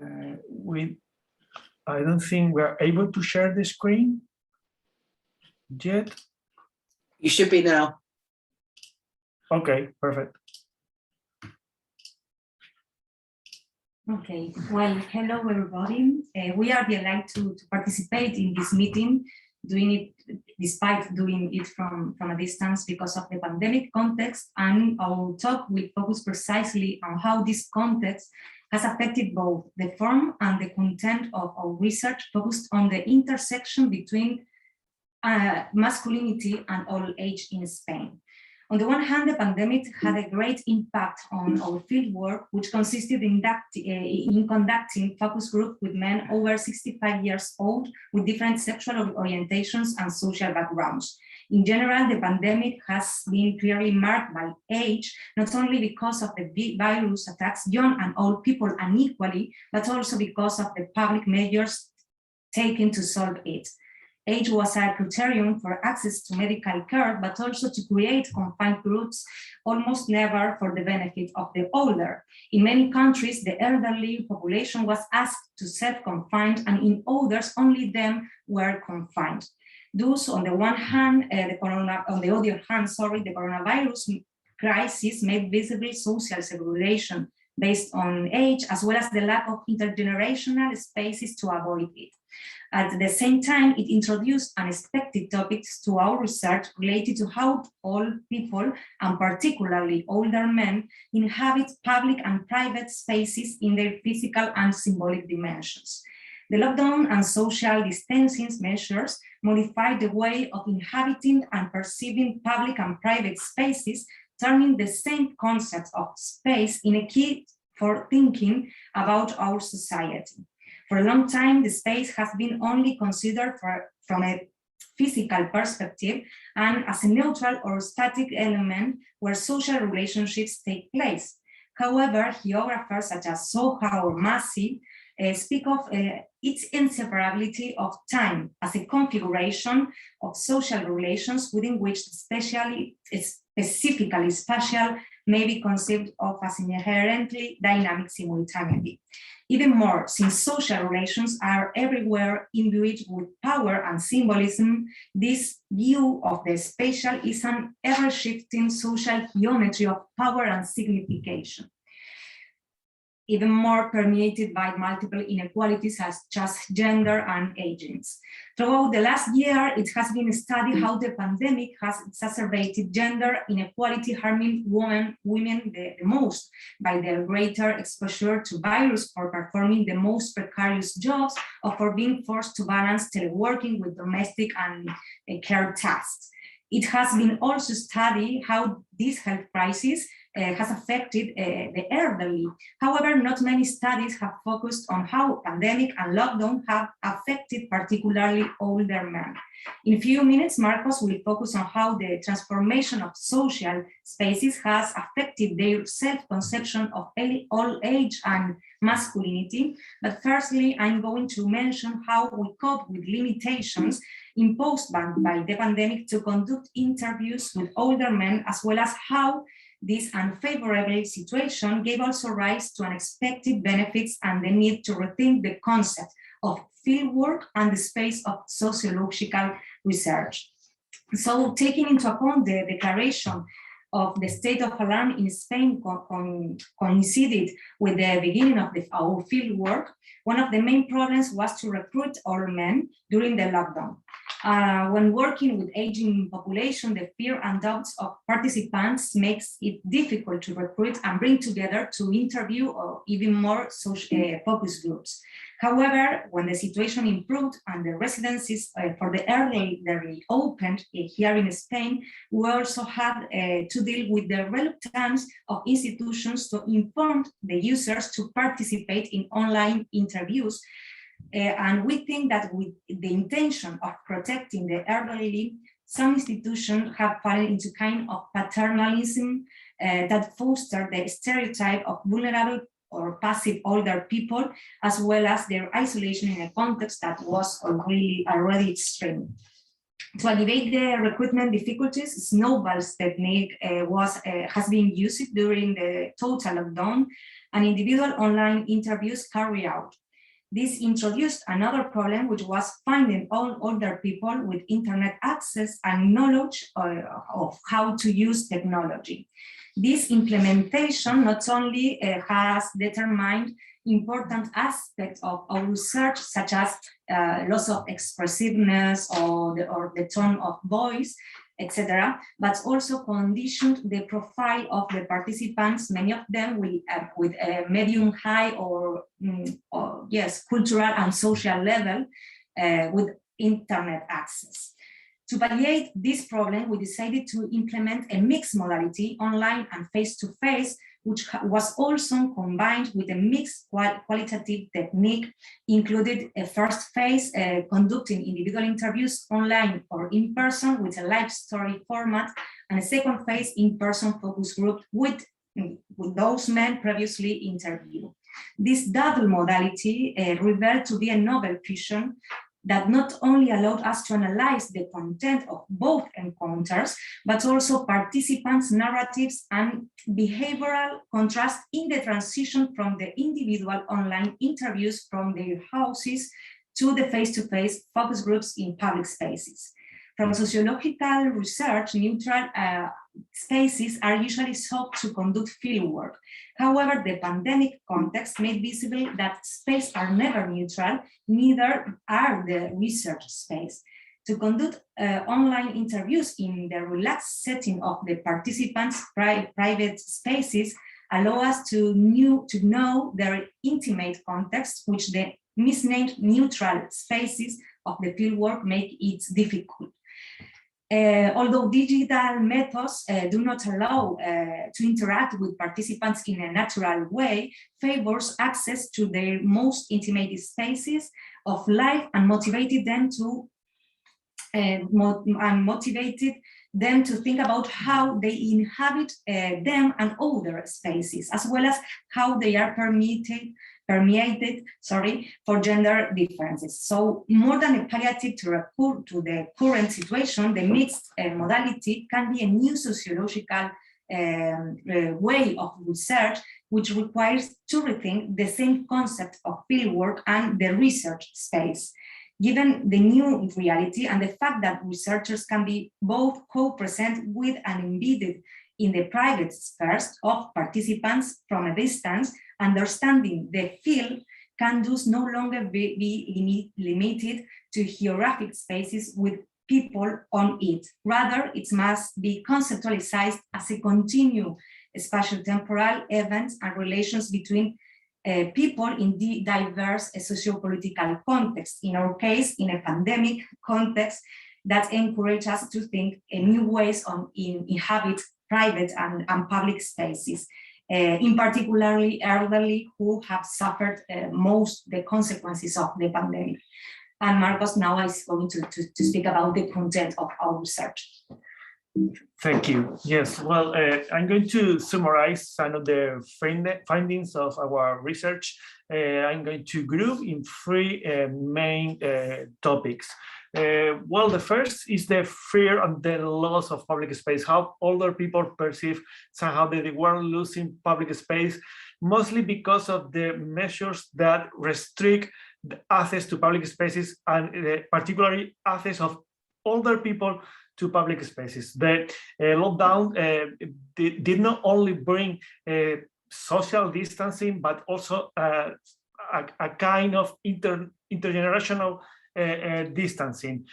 I don't think we're able to share the screen yet. You should be now. Okay, perfect. Okay, well, hello everybody. We are delighted to participate in this meeting, doing it despite doing it from a distance because of the pandemic context, and our talk will focus precisely on how this context has affected both the form and the content of our research focused on the intersection between masculinity and old age in Spain. On the one hand, the pandemic had a great impact on our fieldwork, which consisted in conducting focus groups with men over 65 years old with different sexual orientations and social backgrounds. In general, the pandemic has been clearly marked by age, not only because of the virus attacks young and old people unequally, but also because of the public measures taken to solve it. Age was a criterion for access to medical care, but also to create confined groups, almost never for the benefit of the older. In many countries, the elderly population was asked to self-confined, and in others, only them were confined. Thus, on the one hand, the coronavirus crisis made visible social segregation based on age, as well as the lack of intergenerational spaces to avoid it. At the same time, it introduced unexpected topics to our research related to how old people, and particularly older men, inhabit public and private spaces in their physical and symbolic dimensions. The lockdown and social distancing measures modified the way of inhabiting and perceiving public and private spaces, turning the same concept of space in a key for thinking about our society. For a long time, the space has been only considered from a physical perspective and as a neutral or static element where social relationships take place. However, geographers such as Soha or Massey speak of its inseparability of time as a configuration of social relations within which specifically spatial may be conceived of as inherently dynamic simultaneity. Even more, since social relations are everywhere imbued with power and symbolism, this view of the spatial is an ever-shifting social geometry of power and signification, even more permeated by multiple inequalities such as gender and ages. Throughout the last year, it has been studied how the pandemic has exacerbated gender inequality, harming women the most by their greater exposure to virus for performing the most precarious jobs or for being forced to balance teleworking with domestic and care tasks. It has been also studied how this health crisis has affected the elderly. However, not many studies have focused on how pandemic and lockdown have affected particularly older men. In a few minutes, Marcos will focus on how the transformation of social spaces has affected their self-conception of old age and masculinity. But firstly, I'm going to mention how we cope with limitations imposed by the pandemic to conduct interviews with older men, as well as how this unfavorable situation gave also rise to unexpected benefits and the need to rethink the concept of fieldwork and the space of sociological research. So, taking into account the declaration of the state of alarm in Spain coincided with the beginning of our fieldwork, one of the main problems was to recruit older men during the lockdown. When working with aging population, the fear and doubts of participants makes it difficult to recruit and bring together to interview or even more social, focus groups. However, when the situation improved and the residencies for the elderly opened here in Spain, we also had to deal with the reluctance of institutions to inform the users to participate in online interviews. And we think that with the intention of protecting the elderly, some institutions have fallen into kind of paternalism that foster the stereotype of vulnerable or passive older people, as well as their isolation in a context that was already extreme. To alleviate the recruitment difficulties, snowballs technique has been used during the total lockdown. and individual online interviews carried out. This introduced another problem, which was finding all older people with internet access and knowledge of how to use technology. This implementation not only has determined important aspects of our research, such as loss of expressiveness or the tone of voice, etc., but also conditioned the profile of the participants, many of them with a medium high or yes, cultural and social level with internet access. To palliate this problem, we decided to implement a mixed modality, online and face-to-face, which was also combined with a mixed qualitative technique, included a first phase conducting individual interviews online or in person with a live story format, and a second phase in-person focus group with those men previously interviewed. This double modality revealed to be a novel fusion that not only allowed us to analyze the content of both encounters, but also participants' narratives and behavioral contrast in the transition from the individual online interviews from their houses to the face-to-face focus groups in public spaces. From sociological research, neutral spaces are usually sought to conduct fieldwork. However, the pandemic context made visible that spaces are never neutral, neither are the research space. To conduct online interviews in the relaxed setting of the participants' private spaces allow us to know their intimate context, which the misnamed neutral spaces of the fieldwork make it difficult. Although digital methods do not allow to interact with participants in a natural way, favors access to their most intimate spaces of life and motivated them to think about how they inhabit them and other spaces, as well as how they are permeated for gender differences. So more than a palliative to the current situation, the mixed modality can be a new sociological way of research, which requires to rethink the same concept of fieldwork and the research space. Given the new reality and the fact that researchers can be both co-present with and embedded in the private spheres of participants from a distance, understanding the field can thus no longer be limited to geographic spaces with people on it. Rather, it must be conceptualized as a continuous spatial-temporal events and relations between people in the diverse socio-political context. In our case, in a pandemic context, that encourages us to think in new ways on inhabit private and public spaces, in particularly elderly who have suffered most the consequences of the pandemic. And Marcos now is going to speak about the content of our research. Thank you. Yes, well, I'm going to summarize some of the findings of our research. I'm going to group in three main topics. Well, the first is the fear and the loss of public space, how older people perceive somehow that they were losing public space, mostly because of the measures that restrict the access to public spaces and particularly access of older people to public spaces. The lockdown did not only bring social distancing, but also a kind of intergenerational distancing,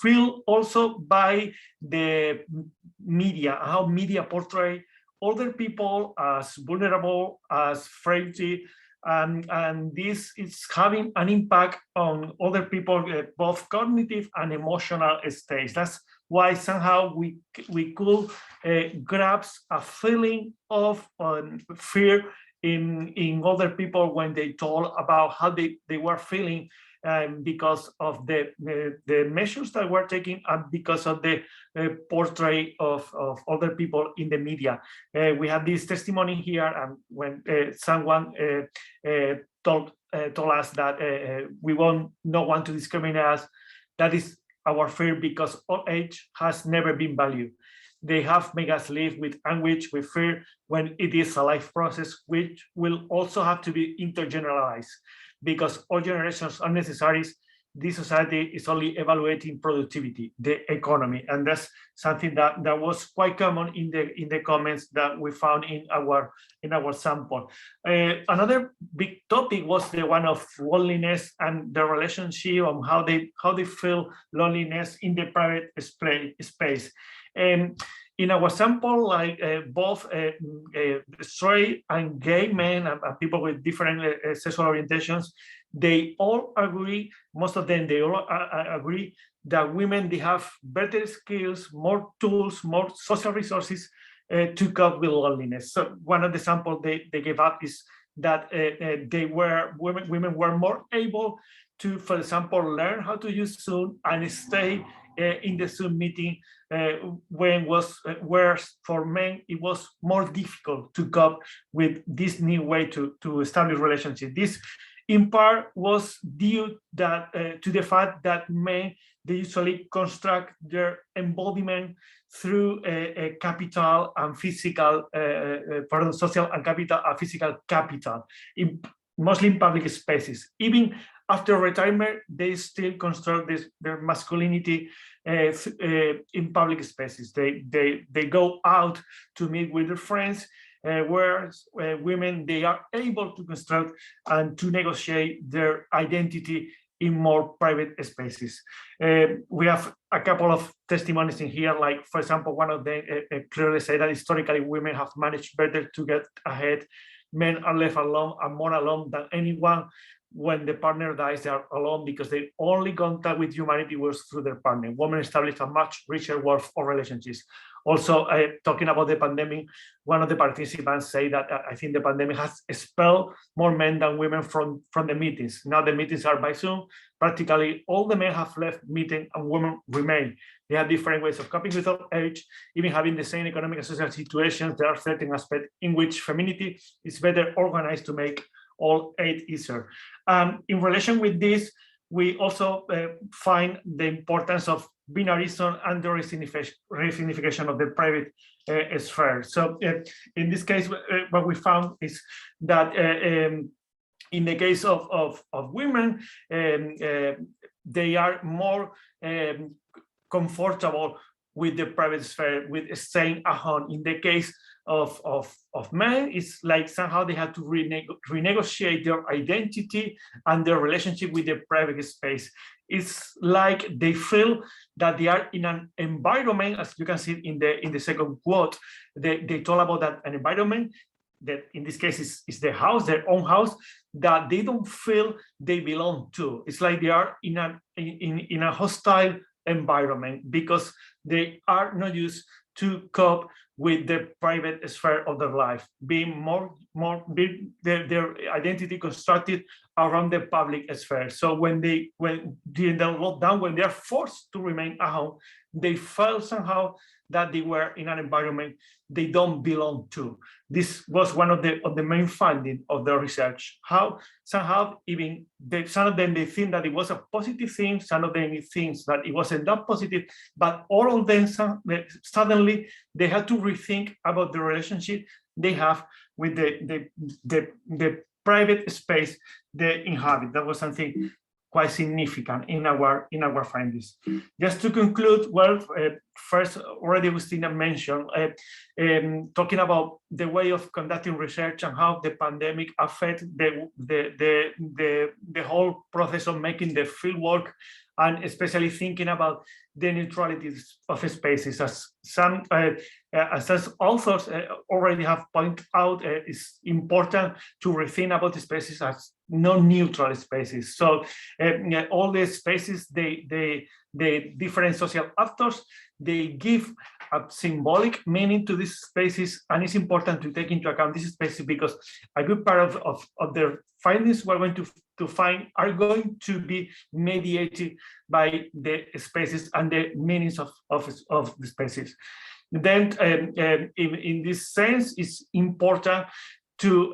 feel also by the media, how media portray older people as vulnerable, as frailty, and this is having an impact on other people, both cognitive and emotional states. That's why somehow we could grasp a feeling of fear in other people when they told about how they were feeling because of the measures that were taken and because of the portrait of other people in the media. We have this testimony here, and when someone told us that we not want to discriminate us, that is our fear because old age has never been valued. they have made us live with anguish, with fear, when it is a life process, which will also have to be intergeneralized, because all generations are necessary. This society is only evaluating productivity, the economy, and that's something that was quite common in the comments that we found in our sample. Another big topic was the one of loneliness and the relationship, on how they feel loneliness in the private space. In our sample, like both straight and gay men and people with different sexual orientations, they all agree, most of them, they all agree that women, they have better skills, more tools, more social resources to cope with loneliness. So one of the samples they gave up is that women were more able to, for example, learn how to use Zoom and stay in the Zoom meeting, whereas for men it was more difficult to cope with this new way to establish relationships. This in part was due to the fact that men, they usually construct their embodiment through capital and physical, social and capital and physical capital, mostly in public spaces. Even after retirement, they still construct their masculinity in public spaces. They go out to meet with their friends, whereas women, they are able to construct and to negotiate their identity in more private spaces. We have a couple of testimonies in here, like, for example, one of them clearly say that historically women have managed better to get ahead. Men are left alone and more alone than anyone. When the partner dies, they are alone because their only contact with humanity was through their partner. Women established a much richer world of relationships. Also, talking about the pandemic, one of the participants say that I think the pandemic has expelled more men than women from the meetings. Now the meetings are by Zoom. Practically all the men have left meeting and women remain. They have different ways of coping with old age, even having the same economic and social situations. There are certain aspects in which femininity is better organized to make all age easier. In relation with this, we also find the importance of binarism and the resignification of the private sphere. So in this case, what we found is that in the case of women, they are more comfortable with the private sphere, with staying at home. In the case of men, it's like somehow they have to renegotiate their identity and their relationship with the private space. It's like they feel that they are in an environment, as you can see in the second quote, they talk about that an environment that in this case is their house, their own house, that they don't feel they belong to. It's like they are in a hostile environment because they are not used to cope with the private sphere of their life, being their identity constructed around the public sphere. So when during the lockdown, when they are forced to remain at home, they felt somehow that they were in an environment they don't belong to. This was one of the main findings of the research. How somehow even some of them, they think that it was a positive thing, some of them think that it wasn't that positive, but all of them suddenly they had to rethink about the relationship they have with the private space they inhabit. That was something quite significant in our findings. Just to conclude, well, first, already Agustina mentioned, talking about the way of conducting research and how the pandemic affected the whole process of making the fieldwork, and especially thinking about the neutrality of spaces. As some authors already have pointed out, it's important to rethink about the spaces as non-neutral spaces. So all the spaces, the different social actors, they give a symbolic meaning to these spaces, and it's important to take into account these spaces because a good part of their findings we're going to find are going to be mediated by the spaces and the meanings of the spaces. Then in this sense, it's important to,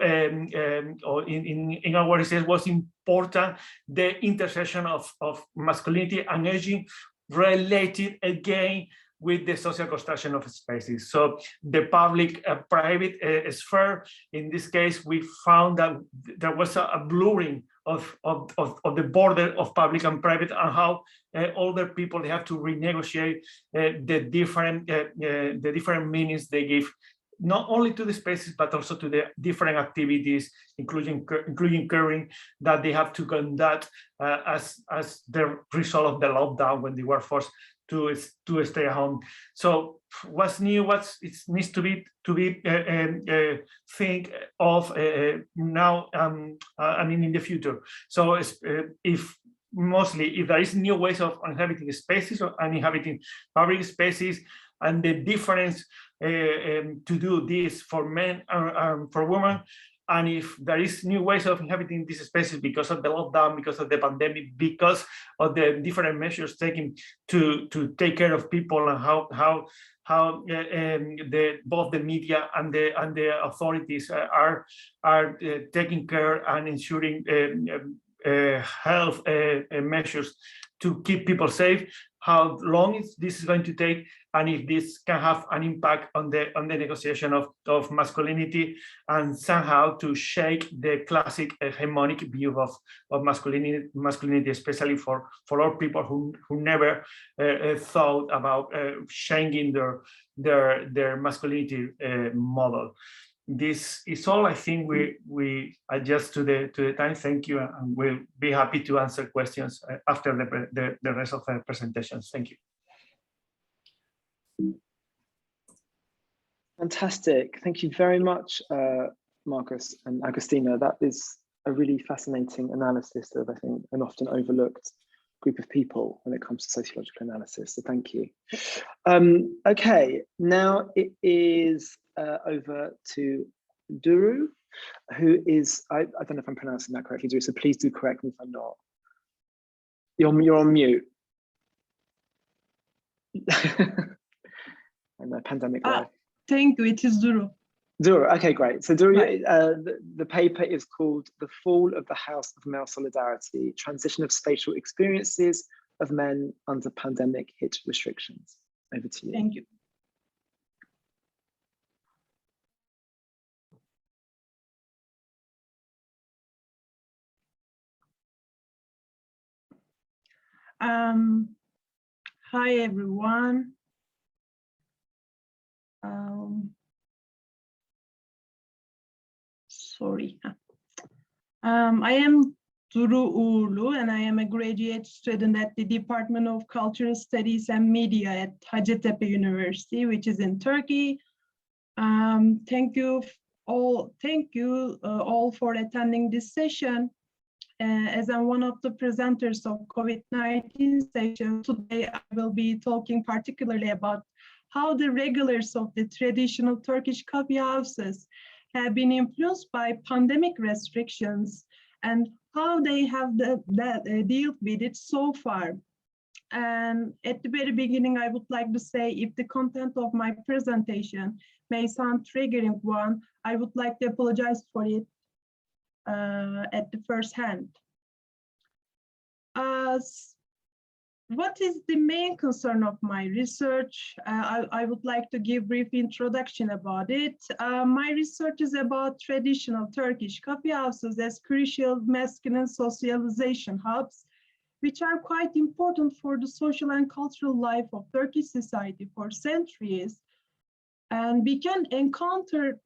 or in our research was important, the intersection of masculinity and aging related again with the social construction of spaces. So the public-private sphere, in this case, we found that there was a blurring of the border of public and private, and how older people, they have to renegotiate the different meanings they give, not only to the spaces, but also to the different activities, including caring, that they have to conduct as the result of the lockdown, when they were forced to stay at home. So what's new? It needs to be think of now. I mean, in the future. So if there is new ways of inhabiting spaces or inhabiting public spaces, and the difference to do this for men and for women, and if there is new ways of inhabiting these spaces because of the lockdown, because of the pandemic, because of the different measures taken to take care of people, and how both the media and the authorities are taking care and ensuring health measures to keep people safe, how long this is going to take, and if this can have an impact on the negotiation of masculinity, and somehow to shake the classic hegemonic view of masculinity, especially for all people who never thought about changing their masculinity model. This is all. I think we adjust to the time. Thank you, and we'll be happy to answer questions after the rest of the presentations. Thank you. Fantastic. Thank you very much, Marcus and Agustina. That is a really fascinating analysis of, I think, an often overlooked group of people when it comes to sociological analysis. So thank you. Okay, now it is over to Duru, who is, I don't know if I'm pronouncing that correctly, Duru, so please do correct me if I'm not. You're on mute. And the pandemic life. Thank you, it is Duru. Duru, okay, great. So Duru, the paper is called The Fall of the House of Male Solidarity, Transition of Spatial Experiences of Men Under Pandemic Hit Restrictions. Over to you. Thank you. Hi, everyone. Sorry. I am Duru Ugurlu, and I am a graduate student at the Department of Cultural Studies and Media at Hacettepe University, which is in Turkey. Thank you all for attending this session. As I'm one of the presenters of COVID-19 session, today I will be talking particularly about how the regulars of the traditional Turkish coffee houses have been influenced by pandemic restrictions and how they have dealt with it so far. And at the very beginning, I would like to say, if the content of my presentation may sound triggering one, I would like to apologize for it at the first hand. What is the main concern of my research? I would like to give a brief introduction about it. My research is about traditional Turkish coffee houses as crucial masculine socialization hubs, which are quite important for the social and cultural life of Turkish society for centuries. And we can encounter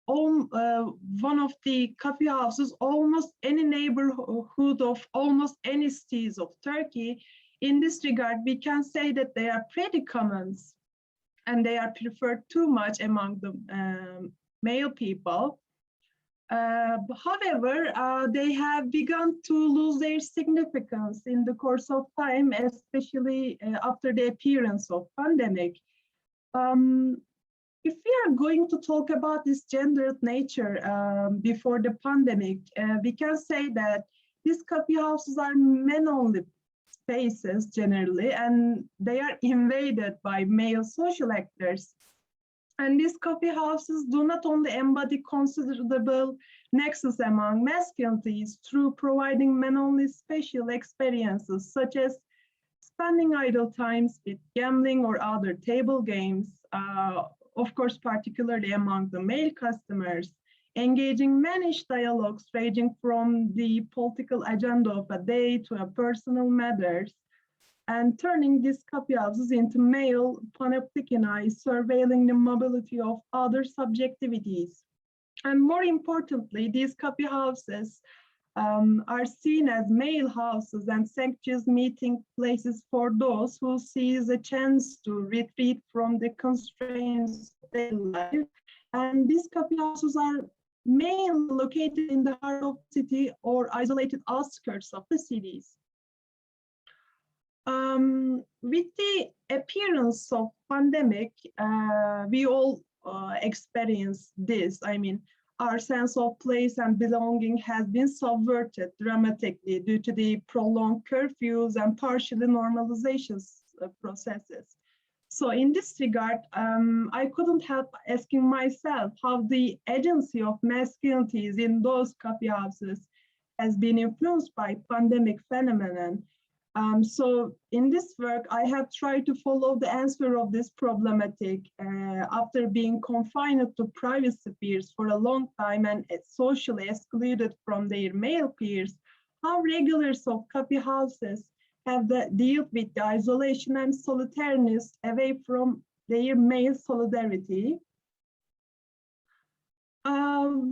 one of the coffee houses, almost any neighborhood of almost any cities of Turkey. In this regard, we can say that they are pretty common, and they are preferred too much among the male people. However, they have begun to lose their significance in the course of time, especially after the appearance of pandemic. If we are going to talk about this gendered nature before the pandemic, we can say that these coffee houses are men-only spaces generally, and they are invaded by male social actors. And these coffee houses do not only embody considerable nexus among masculinities through providing men-only spatial experiences, such as spending idle times with gambling or other table games, of course, particularly among the male customers, engaging managed dialogues ranging from the political agenda of a day to a personal matters, and turning these coffee houses into male panopticon, surveilling the mobility of other subjectivities. And more importantly, these coffee houses are seen as male houses and sanctuary meeting places for those who sees a chance to retreat from the constraints of their life. And these coffee houses are mainly located in the heart of the city or isolated outskirts of the cities. With the appearance of pandemic, we all experience this. I mean, our sense of place and belonging has been subverted dramatically due to the prolonged curfews and partially normalization processes. So in this regard, I couldn't help asking myself how the agency of masculinities in those coffee houses has been influenced by pandemic phenomenon. So in this work, I have tried to follow the answer of this problematic after being confined to private spheres for a long time and socially excluded from their male peers, how regulars of coffee houses have dealt with the isolation and solitariness away from their male solidarity.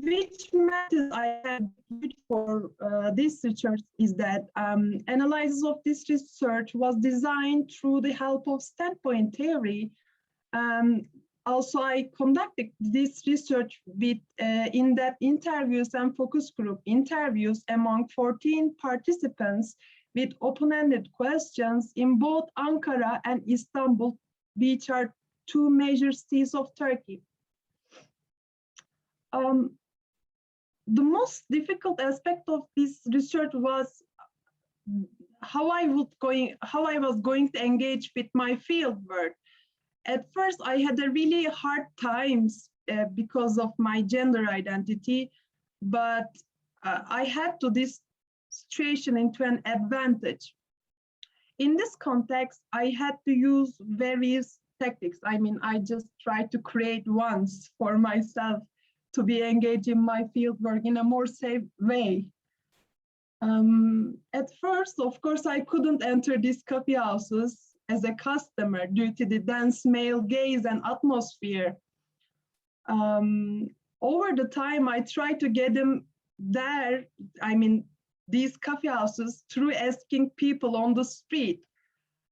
Which methods I have used for this research is that analysis of this research was designed through the help of standpoint theory. Also, I conducted this research with in-depth interviews and focus group interviews among 14 participants with open-ended questions in both Ankara and Istanbul, which are two major cities of Turkey. The most difficult aspect of this research was how I was going to engage with my field work. At first, I had a really hard times because of my gender identity, but I had to this situation into an advantage. In this context, I had to use various tactics. I mean, I just tried to create ones for myself to be engaged in my field work in a more safe way. At first, of course, I couldn't enter these coffee houses as a customer due to the dense male gaze and atmosphere. Over the time, I tried to get them there, I mean, these coffee houses through asking people on the street.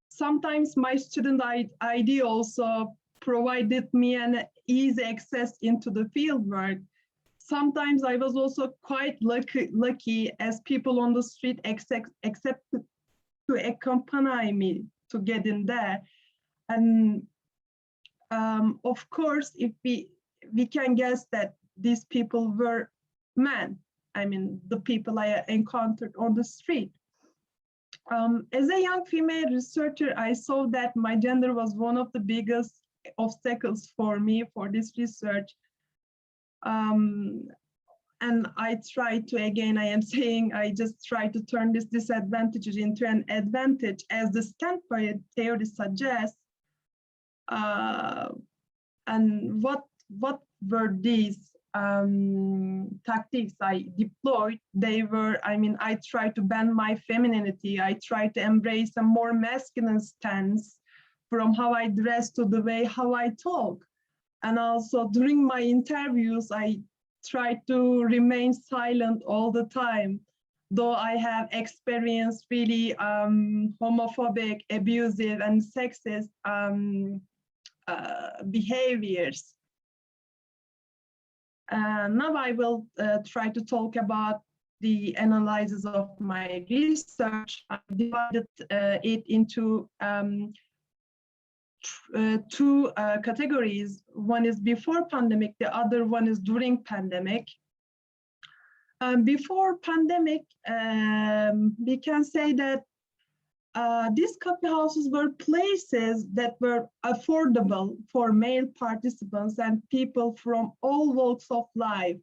Sometimes my student ID also provided me an easy access into the field work. Sometimes I was also quite lucky as people on the street accepted to accompany me to get in there. And of course, if we can guess that these people were men. I mean, the people I encountered on the street. As a young female researcher, I saw that my gender was one of the biggest obstacles for me for this research. And I try to, again, I am saying, I just try to turn this disadvantage into an advantage as the standpoint theory suggests. And what were these tactics I deployed? They were, I mean, I tried to bend my femininity. I tried to embrace a more masculine stance from how I dress to the way how I talk. And also during my interviews, I tried to remain silent all the time, though I have experienced really homophobic, abusive, and sexist behaviors. Now I will try to talk about the analysis of my research. I divided it into two categories. One is before pandemic, the other one is during pandemic. Before pandemic, we can say that these coffee houses were places that were affordable for male participants and people from all walks of life.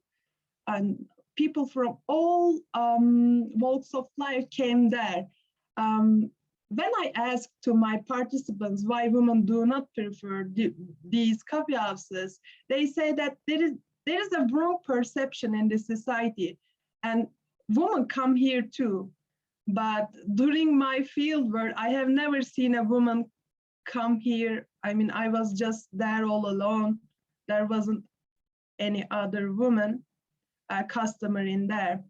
And people from all walks of life came there. when I asked to my participants why women do not prefer these coffee houses, they say that there is a wrong perception in the society, and women come here too. But during my field work, I have never seen a woman come here. I mean, I was just there all alone. There wasn't any other woman customer in there.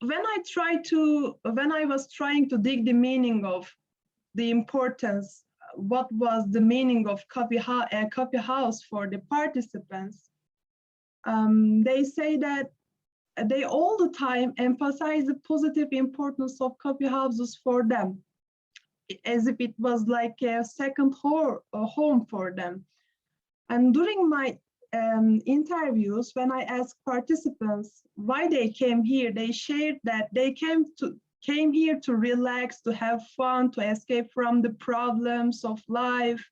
When I was trying to dig the meaning of the importance, what was the meaning of a coffee house for the participants, they say that they all the time emphasize the positive importance of coffee houses for them, as if it was like a second home for them. And during my interviews, when I asked participants why they came here, they shared that they came here to relax, to have fun, to escape from the problems of life.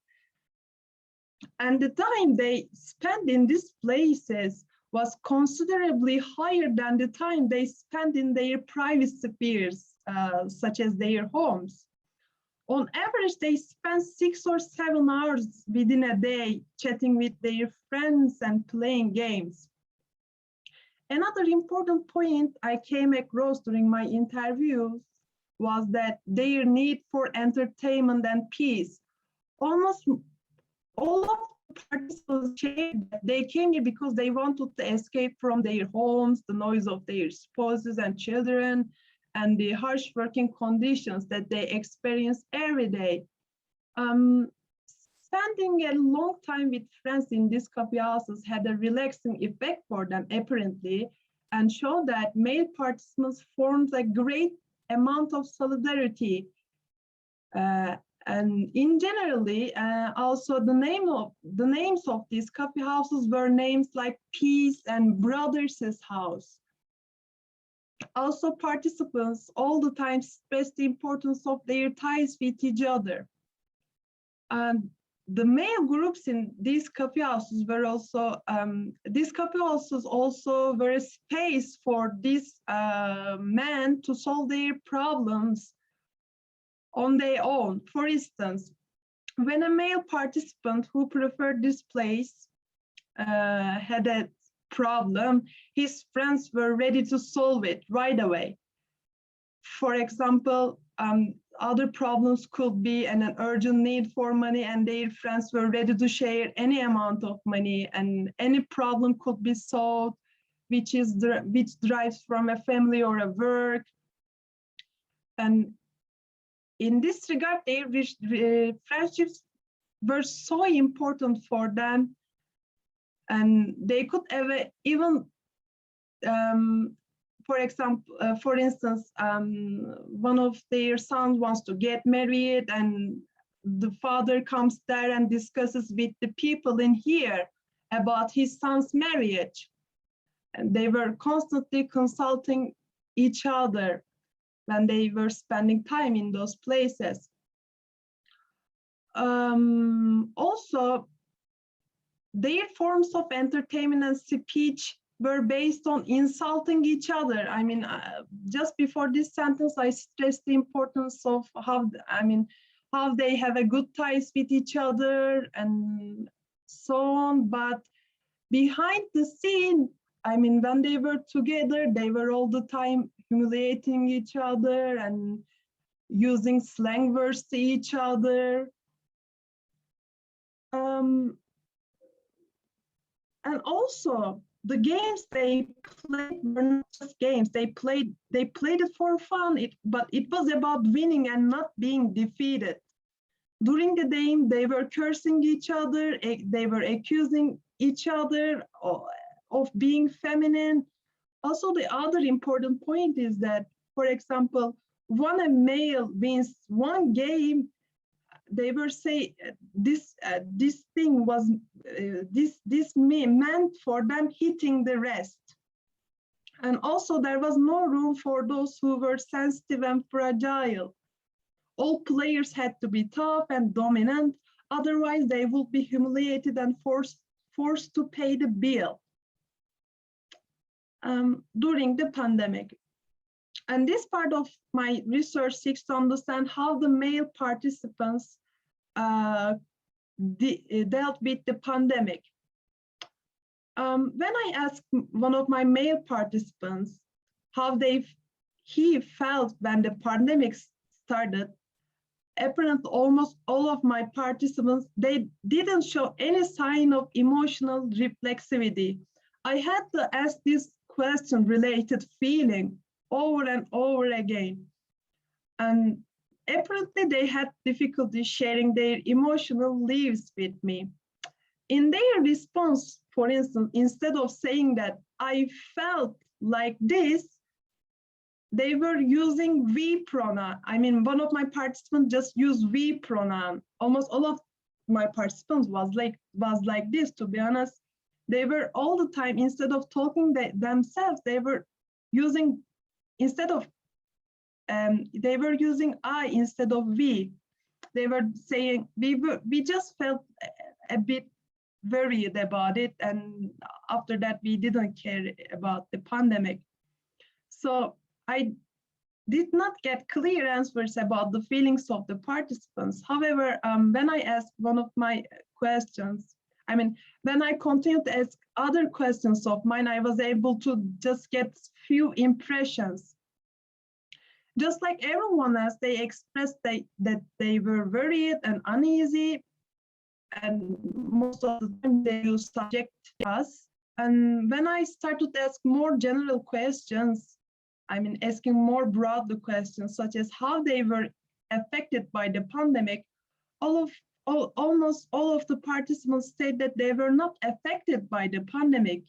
And the time they spent in these places was considerably higher than the time they spent in their private spheres, such as their homes. On average, they spend 6 or 7 hours within a day chatting with their friends and playing games. Another important point I came across during my interviews was that their need for entertainment and peace. Almost all of the participants shared that they came here because they wanted to escape from their homes, the noise of their spouses and children, and the harsh working conditions that they experience every day. Spending a long time with friends in these coffee houses had a relaxing effect for them, apparently, and showed that male participants formed a great amount of solidarity. And in generally, also the names of these coffee houses were names like Peace and Brothers' House. Also, participants all the time stressed the importance of their ties with each other. And the male groups in these coffee houses were also, were a space for these men to solve their problems on their own. For instance, when a male participant who preferred this place had a problem, his friends were ready to solve it right away. For example, other problems could be an urgent need for money, and their friends were ready to share any amount of money, and any problem could be solved, which derives from a family or a work. And in this regard, their friendships were so important for them, and they could even, for instance, one of their sons wants to get married, and the father comes there and discusses with the people in here about his son's marriage. And they were constantly consulting each other when they were spending time in those places. Also, their forms of entertainment and speech were based on insulting each other. I mean, just before this sentence, I stressed the importance of how they have a good ties with each other and so on. But behind the scene, I mean, when they were together, they were all the time humiliating each other and using slang words to each other. And also, the games they played were not just games. They played it for fun, but it was about winning and not being defeated. During the game, they were cursing each other. They were accusing each other of being feminine. Also, the other important point is that, for example, when a male wins one game, they were saying this thing was this meant for them hitting the rest. And also there was no room for those who were sensitive and fragile. All players had to be tough and dominant, otherwise they would be humiliated and forced to pay the bill. During the pandemic, And this part of my research seeks to understand how the male participants dealt with the pandemic. When I asked one of my male participants how he felt when the pandemic started, apparently almost all of my participants, they didn't show any sign of emotional reflexivity. I had to ask this question-related feeling over and over again. And apparently they had difficulty sharing their emotional lives with me. In their response, for instance, instead of saying that I felt like this, they were using we pronoun. I mean, one of my participants just used we pronoun. Almost all of my participants was like this, to be honest. They were all the time, instead of talking themselves, they were using, instead of, they were using I instead of we. They were saying, we just felt a bit worried about it. And after that, we didn't care about the pandemic. So I did not get clear answers about the feelings of the participants. However, when I asked one of my questions, when I continued to ask other questions of mine, I was able to just get few impressions. Just like everyone else, they expressed that they were worried and uneasy, and most of the time they use subject us. And when I started to ask more general questions, asking more broad questions, such as how they were affected by the pandemic, almost all of the participants said that they were not affected by the pandemic.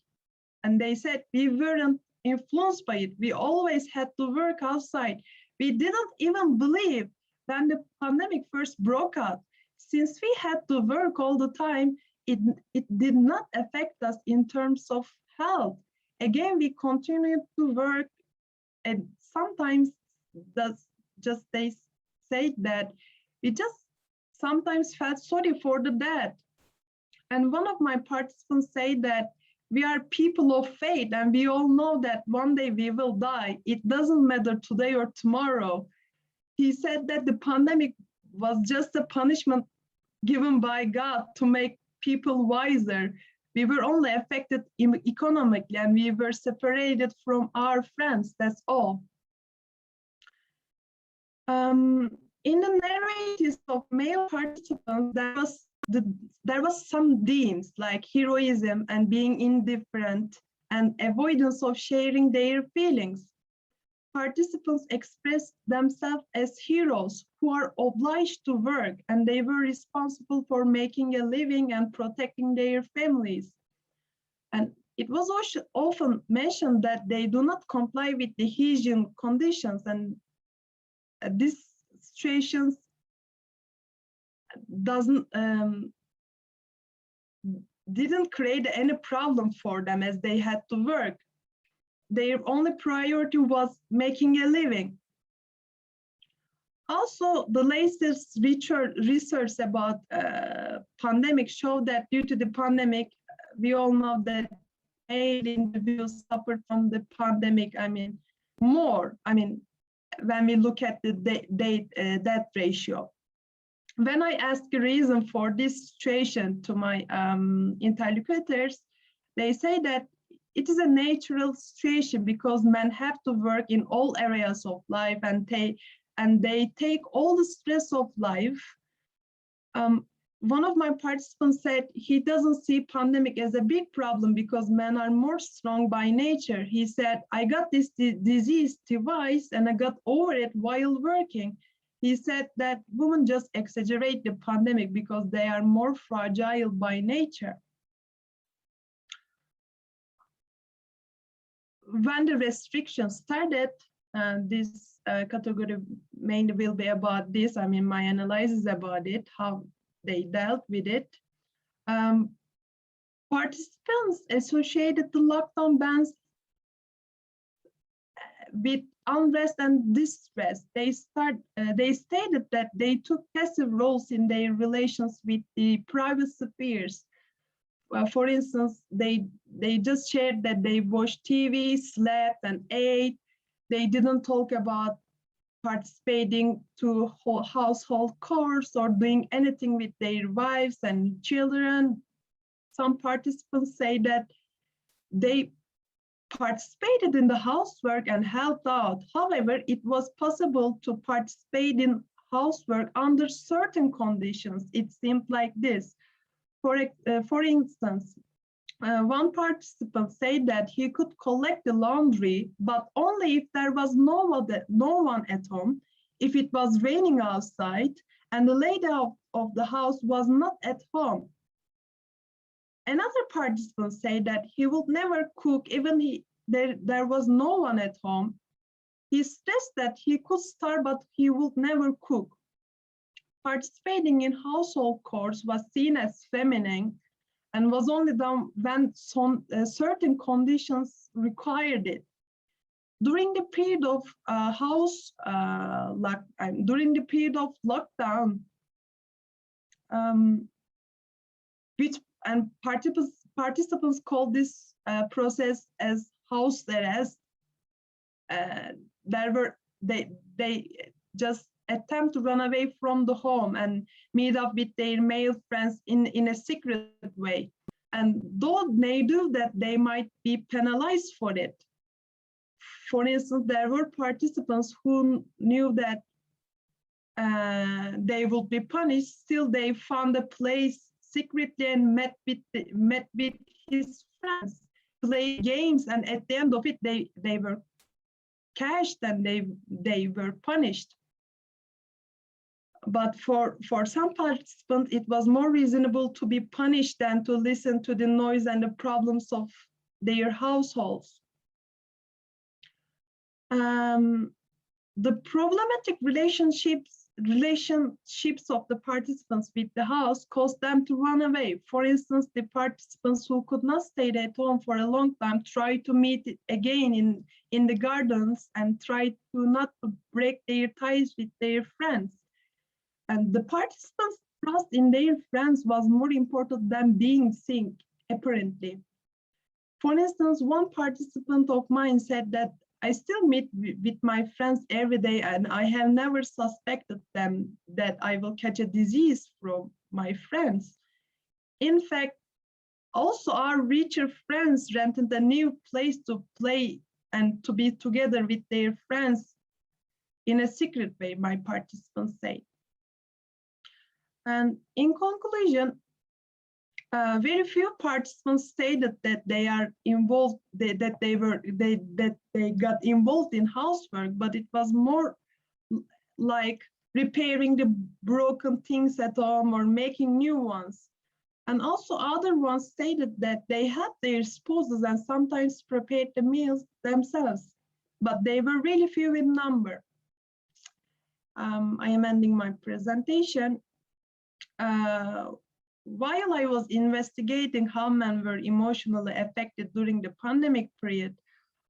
And they said, we weren't influenced by it. We always had to work outside. We didn't even believe when the pandemic first broke out. Since we had to work all the time, it did not affect us in terms of health. Again, we continued to work, and sometimes they say that we just sometimes felt sorry for the dead. And one of my participants said that we are people of faith, and we all know that one day we will die. It doesn't matter today or tomorrow. He said that the pandemic was just a punishment given by God to make people wiser. We were only affected economically, and we were separated from our friends, that's all. In the narratives of male participants, there was some themes like heroism and being indifferent and avoidance of sharing their feelings. Participants expressed themselves as heroes who are obliged to work, and they were responsible for making a living and protecting their families. And it was also often mentioned that they do not comply with the hygiene conditions, and these situations didn't create any problem for them, as they had to work. Their only priority was making a living. Also, the latest research about pandemic showed that due to the pandemic, we all know that male individuals suffered from the pandemic, more. When we look at the death ratio. When I asked the reason for this situation to my interlocutors, they say that it is a natural situation because men have to work in all areas of life, and they take all the stress of life. One of my participants said he doesn't see pandemic as a big problem because men are more strong by nature. He said, I got this disease twice and I got over it while working. He said that women just exaggerate the pandemic because they are more fragile by nature. When the restrictions started, this category mainly will be about this. My analysis about it, how they dealt with it. Participants associated the lockdown bans with unrest and distress. They stated that they took passive roles in their relations with the private spheres. For instance, they just shared that they watched TV, slept, and ate. They didn't talk about participating to household chores or doing anything with their wives and children. Some participants say that they participated in the housework and helped out. However, it was possible to participate in housework under certain conditions. It seemed like this. For instance, one participant said that he could collect the laundry, but only if there was no one at home, if it was raining outside, and the lady of the house was not at home. Another participant said that he would never cook even there was no one at home. He stressed that he could starve, but he would never cook. Participating in household chores was seen as feminine and was only done when certain conditions required it. During the period of lockdown, participants called this process as house arrest. They just attempt to run away from the home and meet up with their male friends in a secret way. And though they do that, they might be penalized for it. For instance, there were participants who knew that they would be punished, still they found a place secretly and met with his friends, played games, and at the end of it, they were cashed and they were punished. But for some participants, it was more reasonable to be punished than to listen to the noise and the problems of their households. The problematic relationships of the participants with the house caused them to run away. For instance, the participants who could not stay at home for a long time tried to meet again in the gardens and tried to not break their ties with their friends. And the participants' trust in their friends was more important than being seen, apparently. For instance, one participant of mine said that I still meet with my friends every day and I have never suspected them that I will catch a disease from my friends. In fact, also our richer friends rented a new place to play and to be together with their friends in a secret way, my participants say. And in conclusion, very few participants stated that they are involved, that they got involved in housework, but it was more like repairing the broken things at home or making new ones. And also other ones stated that they had their spouses and sometimes prepared the meals themselves, but they were really few in number. I am ending my presentation. While I was investigating how men were emotionally affected during the pandemic period,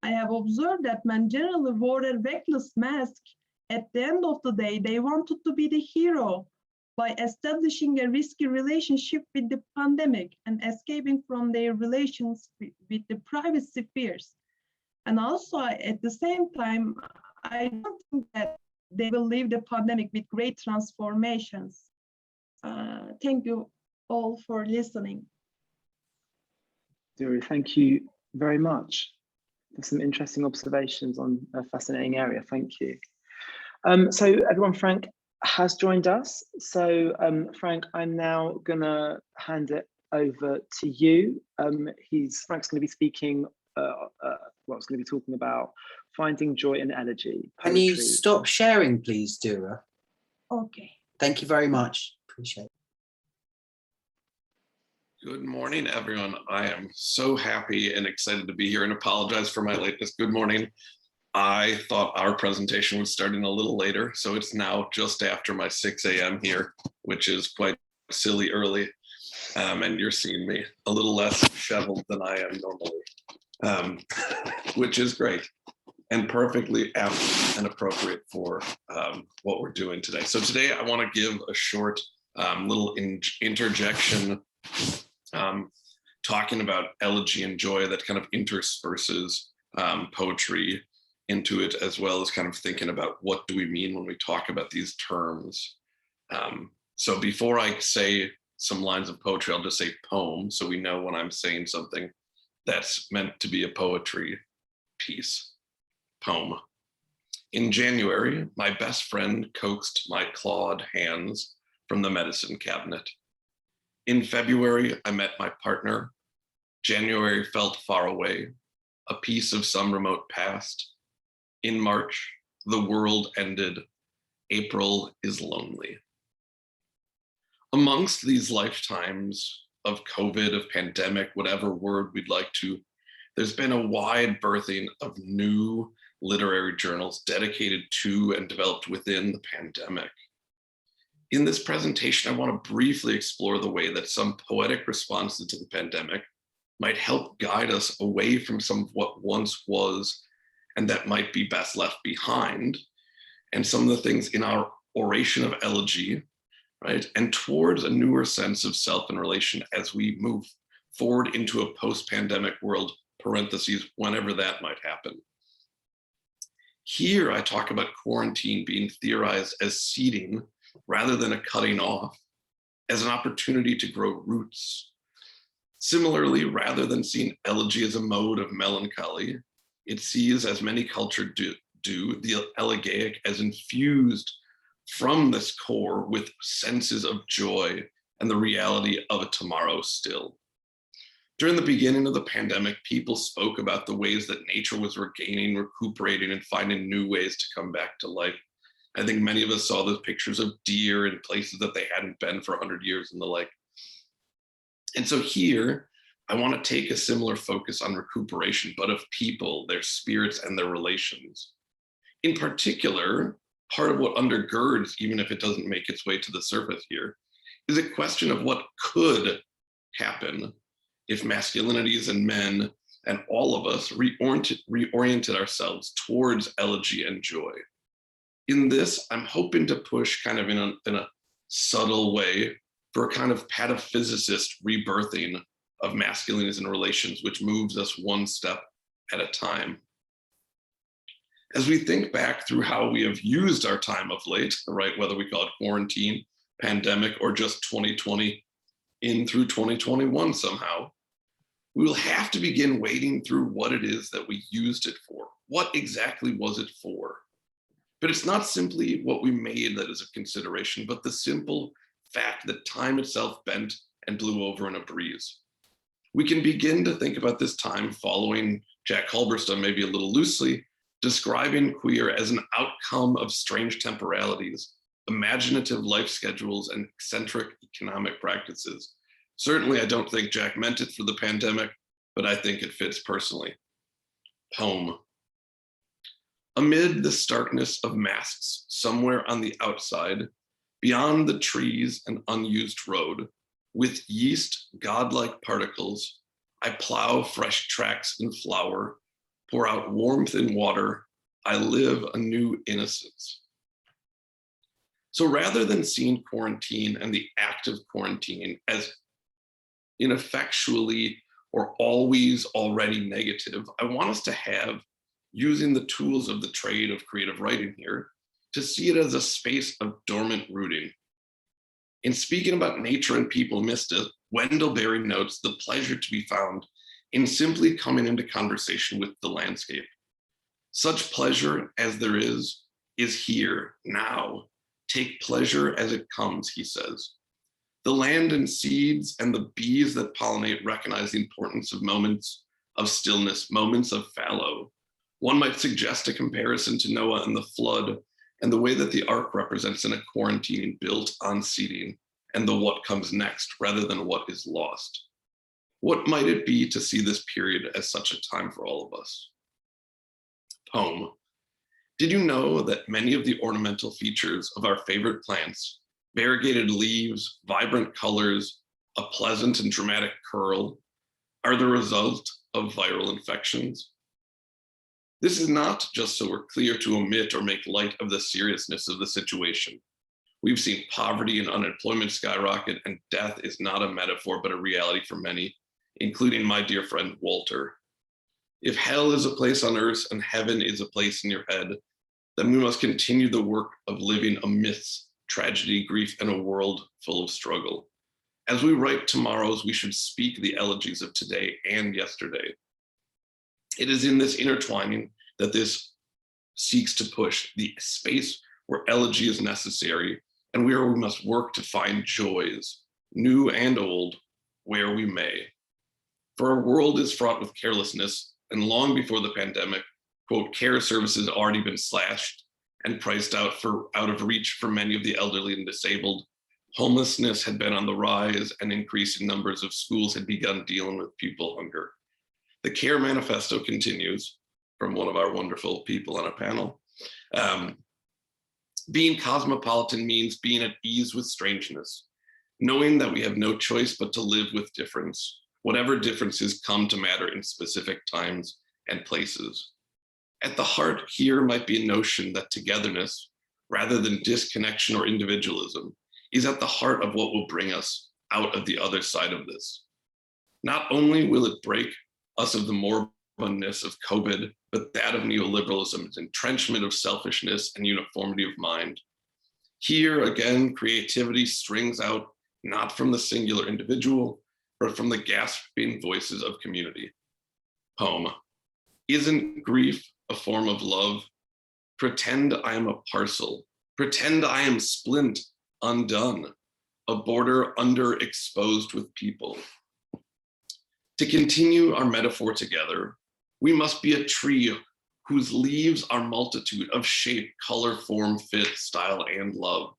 I have observed that men generally wore a reckless mask. At the end of the day, they wanted to be the hero by establishing a risky relationship with the pandemic and escaping from their relations with the privacy fears. And also, at the same time, I don't think that they will leave the pandemic with great transformations. Thank you all for listening. Duru, thank you very much for some interesting observations on a fascinating area. Thank you. So everyone, Frank has joined us. So Frank, I'm now gonna hand it over to you. Frank's gonna be speaking, it's gonna be talking about finding joy in elegy. Can you stop sharing, please, Duru? Okay. Thank you very much. Appreciate it. Good morning, everyone. I am so happy and excited to be here and apologize for my lateness. Good morning. I thought our presentation was starting a little later, so it's now just after my 6 a.m. here, which is quite silly early. And you're seeing me a little less disheveled than I am normally, which is great and perfectly apt and appropriate for what we're doing today. So today I want to give a short little interjection talking about elegy and joy that kind of intersperses poetry into it, as well as kind of thinking about what do we mean when we talk about these terms. So before I say some lines of poetry, I'll just say poem, so we know when I'm saying something that's meant to be a poetry piece. Poem. In January, my best friend coaxed my clawed hands from the medicine cabinet. In February, I met my partner. January felt far away, a piece of some remote past. In March, the world ended. April is lonely. Amongst these lifetimes of COVID, of pandemic, whatever word we'd like to, there's been a wide birthing of new literary journals dedicated to and developed within the pandemic. In this presentation, I want to briefly explore the way that some poetic responses to the pandemic might help guide us away from some of what once was and that might be best left behind, and some of the things in our oration of Elegy, right? And towards a newer sense of self and relation as we move forward into a post-pandemic world, parentheses, whenever that might happen. Here, I talk about quarantine being theorized as seeding rather than a cutting off, as an opportunity to grow roots. Similarly, rather than seeing Elegy as a mode of melancholy, it sees, as many cultures do, the elegiac as infused from this core with senses of joy and the reality of a tomorrow still. During the beginning of the pandemic, people spoke about the ways that nature was regaining, recuperating, and finding new ways to come back to life. I think many of us saw those pictures of deer in places that they hadn't been for 100 years and the like. And so here, I want to take a similar focus on recuperation, but of people, their spirits, and their relations. In particular, part of what undergirds, even if it doesn't make its way to the surface here, is a question of what could happen if masculinities and men and all of us reoriented ourselves towards elegy and joy. In this, I'm hoping to push kind of in a subtle way for a kind of pataphysicist rebirthing of masculinities and relations, which moves us one step at a time. As we think back through how we have used our time of late, right, whether we call it quarantine, pandemic, or just 2020 in through 2021 somehow, we will have to begin wading through what it is that we used it for. What exactly was it for? But it's not simply what we made that is a consideration, but the simple fact that time itself bent and blew over in a breeze. We can begin to think about this time following Jack Halberstam, maybe a little loosely, describing queer as an outcome of strange temporalities, imaginative life schedules, and eccentric economic practices. Certainly, I don't think Jack meant it for the pandemic, but I think it fits personally. Poem. Amid the starkness of masks, somewhere on the outside, beyond the trees and unused road, with yeast, godlike particles, I plow fresh tracks in flower, pour out warmth in water, I live a new innocence. So rather than seeing quarantine and the act of quarantine as ineffectually or always already negative, I want us to have, using the tools of the trade of creative writing here, to see it as a space of dormant rooting. In speaking about nature and people amidst it, Wendell Berry notes the pleasure to be found in simply coming into conversation with the landscape. Such pleasure as there is here, now. Take pleasure as it comes, he says. The land and seeds and the bees that pollinate recognize the importance of moments of stillness, moments of fallow. One might suggest a comparison to Noah and the flood and the way that the ark represents in a quarantine built on seeding and the what comes next rather than what is lost. What might it be to see this period as such a time for all of us? Poem. Did you know that many of the ornamental features of our favorite plants, variegated leaves, vibrant colors, a pleasant and dramatic curl, are the result of viral infections? This is not just so we're clear to omit or make light of the seriousness of the situation. We've seen poverty and unemployment skyrocket, and death is not a metaphor, but a reality for many, including my dear friend Walter. If hell is a place on earth and heaven is a place in your head, then we must continue the work of living amidst tragedy, grief, and a world full of struggle. As we write tomorrows, we should speak the elegies of today and yesterday. It is in this intertwining that this seeks to push the space where elegy is necessary and where we must work to find joys, new and old, where we may. For our world is fraught with carelessness, and long before the pandemic, quote, care services had already been slashed and priced out of reach for many of the elderly and disabled. Homelessness had been on the rise, and increasing numbers of schools had begun dealing with pupil hunger. The CARE manifesto continues from one of our wonderful people on a panel. Being cosmopolitan means being at ease with strangeness, knowing that we have no choice but to live with difference, whatever differences come to matter in specific times and places. At the heart here might be a notion that togetherness, rather than disconnection or individualism, is at the heart of what will bring us out of the other side of this. Not only will it break us of the morbidness of COVID, but that of neoliberalism's entrenchment of selfishness and uniformity of mind. Here again, creativity strings out not from the singular individual, but from the gasping voices of community. Poem. Isn't grief a form of love? Pretend I am a parcel. Pretend I am splint, undone, a border underexposed with people. To continue our metaphor together, we must be a tree whose leaves are multitude of shape, color, form, fit, style, and love.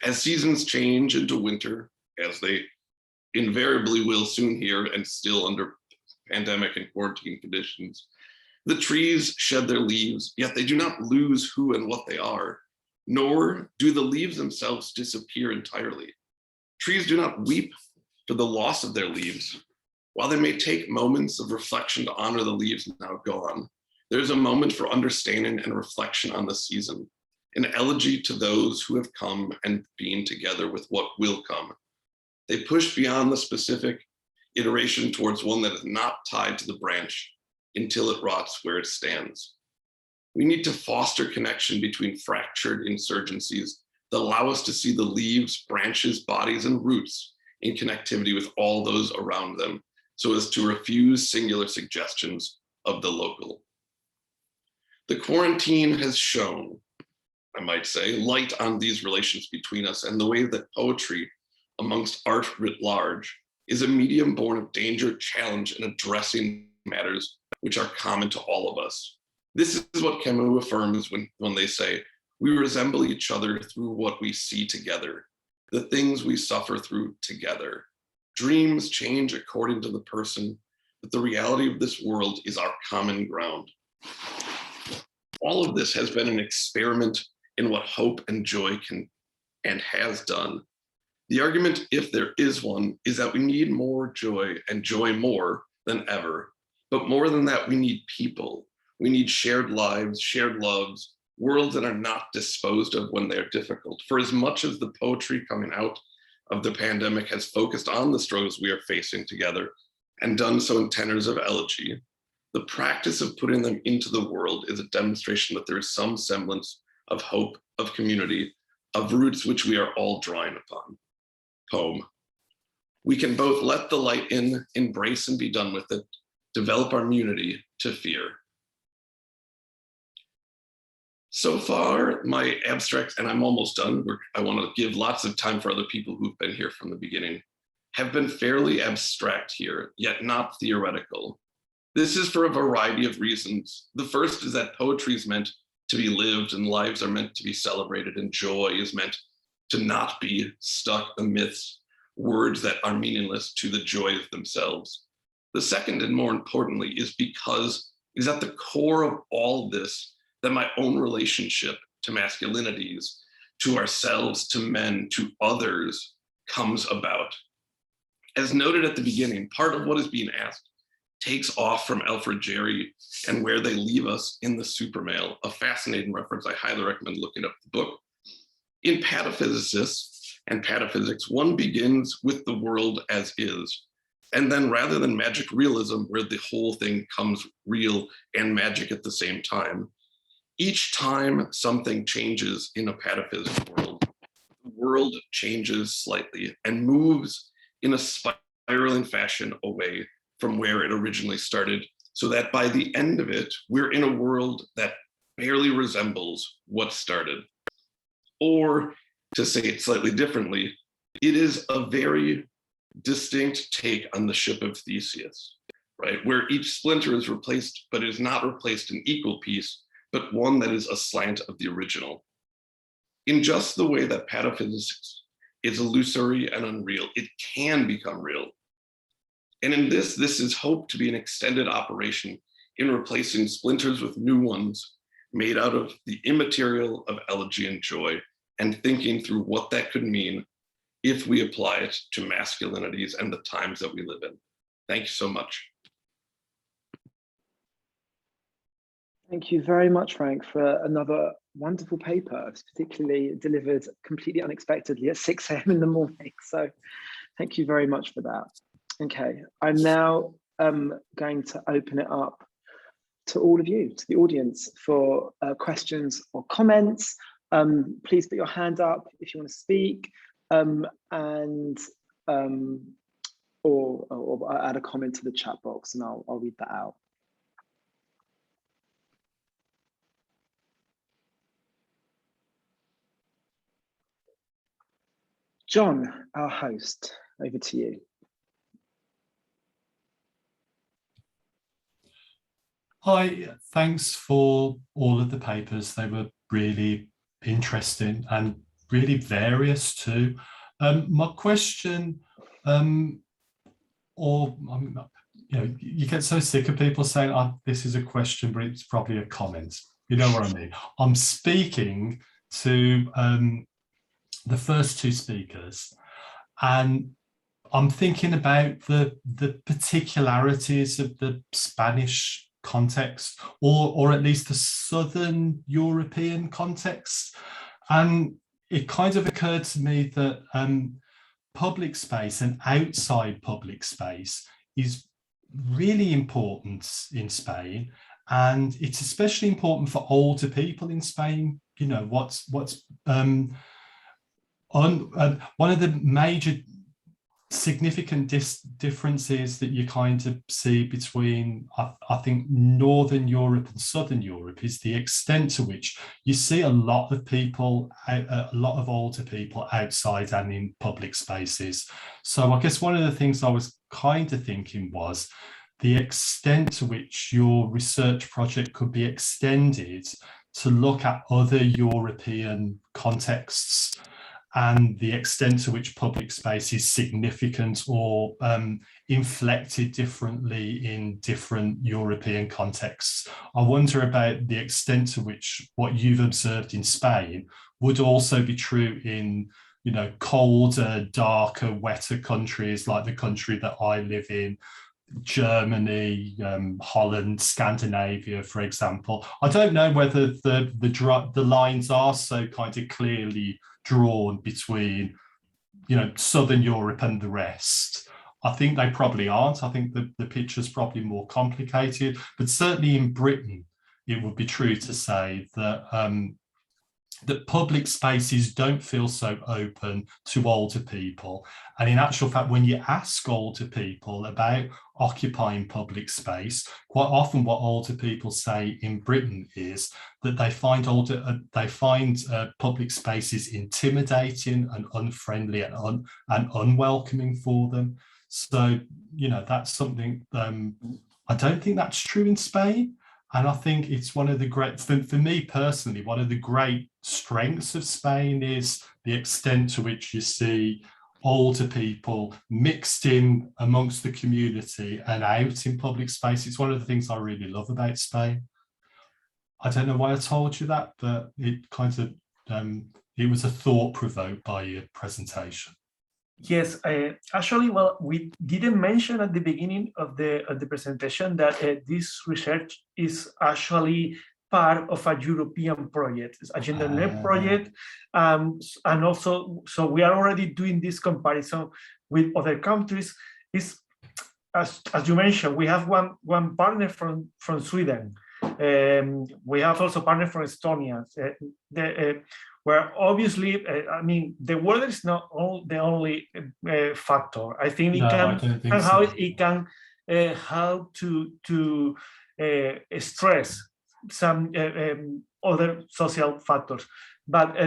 As seasons change into winter, as they invariably will soon here and still under pandemic and quarantine conditions, the trees shed their leaves, yet they do not lose who and what they are, nor do the leaves themselves disappear entirely. Trees do not weep for the loss of their leaves. While they may take moments of reflection to honor the leaves now gone, there's a moment for understanding and reflection on the season, an elegy to those who have come and been together with what will come. They push beyond the specific iteration towards one that is not tied to the branch until it rots where it stands. We need to foster connection between fractured insurgencies that allow us to see the leaves, branches, bodies, and roots in connectivity with all those around them, so as to refuse singular suggestions of the local. The quarantine has shown, I might say, light on these relations between us and the way that poetry, amongst art writ large, is a medium born of danger, challenge, and addressing matters which are common to all of us. This is what Camus affirms when they say, we resemble each other through what we see together, the things we suffer through together. Dreams change according to the person, but the reality of this world is our common ground. All of this has been an experiment in what hope and joy can and has done. The argument, if there is one, is that we need more joy and joy more than ever. But more than that, we need people. We need shared lives, shared loves, worlds that are not disposed of when they're difficult. For as much as the poetry coming out of the pandemic has focused on the struggles we are facing together and done so in tenors of elegy, the practice of putting them into the world is a demonstration that there is some semblance of hope, of community, of roots which we are all drawing upon. Poem. We can both let the light in, embrace and be done with it, develop our immunity to fear. So far, my abstracts, and I'm almost done, I want to give lots of time for other people who've been here from the beginning, have been fairly abstract here, yet not theoretical. This is for a variety of reasons. The first is that poetry is meant to be lived and lives are meant to be celebrated, and joy is meant to not be stuck amidst words that are meaningless to the joys themselves. The second, and more importantly, is because it is at the core of all this that my own relationship to masculinities, to ourselves, to men, to others comes about. As noted at the beginning, part of what is being asked takes off from Alfred Jarry and Where They Leave Us in the Supermale, a fascinating reference. I highly recommend looking up the book. In Pataphysicists and Pataphysics, one begins with the world as is, And then rather than magic realism, where the whole thing comes real and magic at the same time, each time something changes in a pataphysical world, the world changes slightly and moves in a spiraling fashion away from where it originally started, so that by the end of it, we're in a world that barely resembles what started. Or to say it slightly differently, it is a very distinct take on the ship of Theseus, right? Where each splinter is replaced, but it is not replaced in equal piece, but one that is a slant of the original. In just the way that pataphysics is illusory and unreal, it can become real. And in this is hoped to be an extended operation in replacing splinters with new ones made out of the immaterial of elegy and joy, and thinking through what that could mean if we apply it to masculinities and the times that we live in. Thank you so much. Thank you very much, Frank, for another wonderful paper, particularly delivered completely unexpectedly at 6 a.m. in the morning. So thank you very much for that. Okay, I'm now going to open it up to all of you, to the audience, for questions or comments. Please put your hand up if you want to speak, or add a comment to the chat box, and I'll read that out. John, our host, over to you. Hi, thanks for all of the papers. They were really interesting and really various too. My question, you get so sick of people saying, oh, this is a question, but it's probably a comment. You know what I mean? I'm speaking to the first two speakers, and I'm thinking about the particularities of the Spanish context, or at least the Southern European context. And it kind of occurred to me that public space and outside public space is really important in Spain, and it's especially important for older people in Spain. You know, one of the major significant differences that you kind of see between, I think, Northern Europe and Southern Europe is the extent to which you see a lot of people, a lot of older people outside and in public spaces. So I guess one of the things I was kind of thinking was the extent to which your research project could be extended to look at other European contexts, and the extent to which public space is significant or inflected differently in different European contexts. I wonder about the extent to which what you've observed in Spain would also be true in, you know, colder, darker, wetter countries like the country that I live in, Germany, Holland, Scandinavia, for example. I don't know whether the lines are so kind of clearly drawn between, you know, Southern Europe and the rest. I think they probably aren't. I think the picture's probably more complicated, but certainly in Britain, it would be true to say that that public spaces don't feel so open to older people. And in actual fact, when you ask older people about occupying public space, quite often what older people say in Britain is that they find public spaces intimidating and unfriendly and unwelcoming for them. So, you know, that's something, I don't think that's true in Spain. And I think it's one of the great, for me personally, one of the great strengths of Spain is the extent to which you see older people mixed in amongst the community and out in public space. It's one of the things I really love about Spain. I don't know why I told you that, but it kind of, it was a thought provoked by your presentation. Yes, actually, well, we didn't mention at the beginning of the presentation that this research is actually part of a European project. It's a gender-led project, and also, so we are already doing this comparison with other countries. as you mentioned, we have one partner from Sweden. We have also partners from Estonia, where obviously, I mean, the weather is not the only factor. I think it can somehow it can help to stress some other social factors. But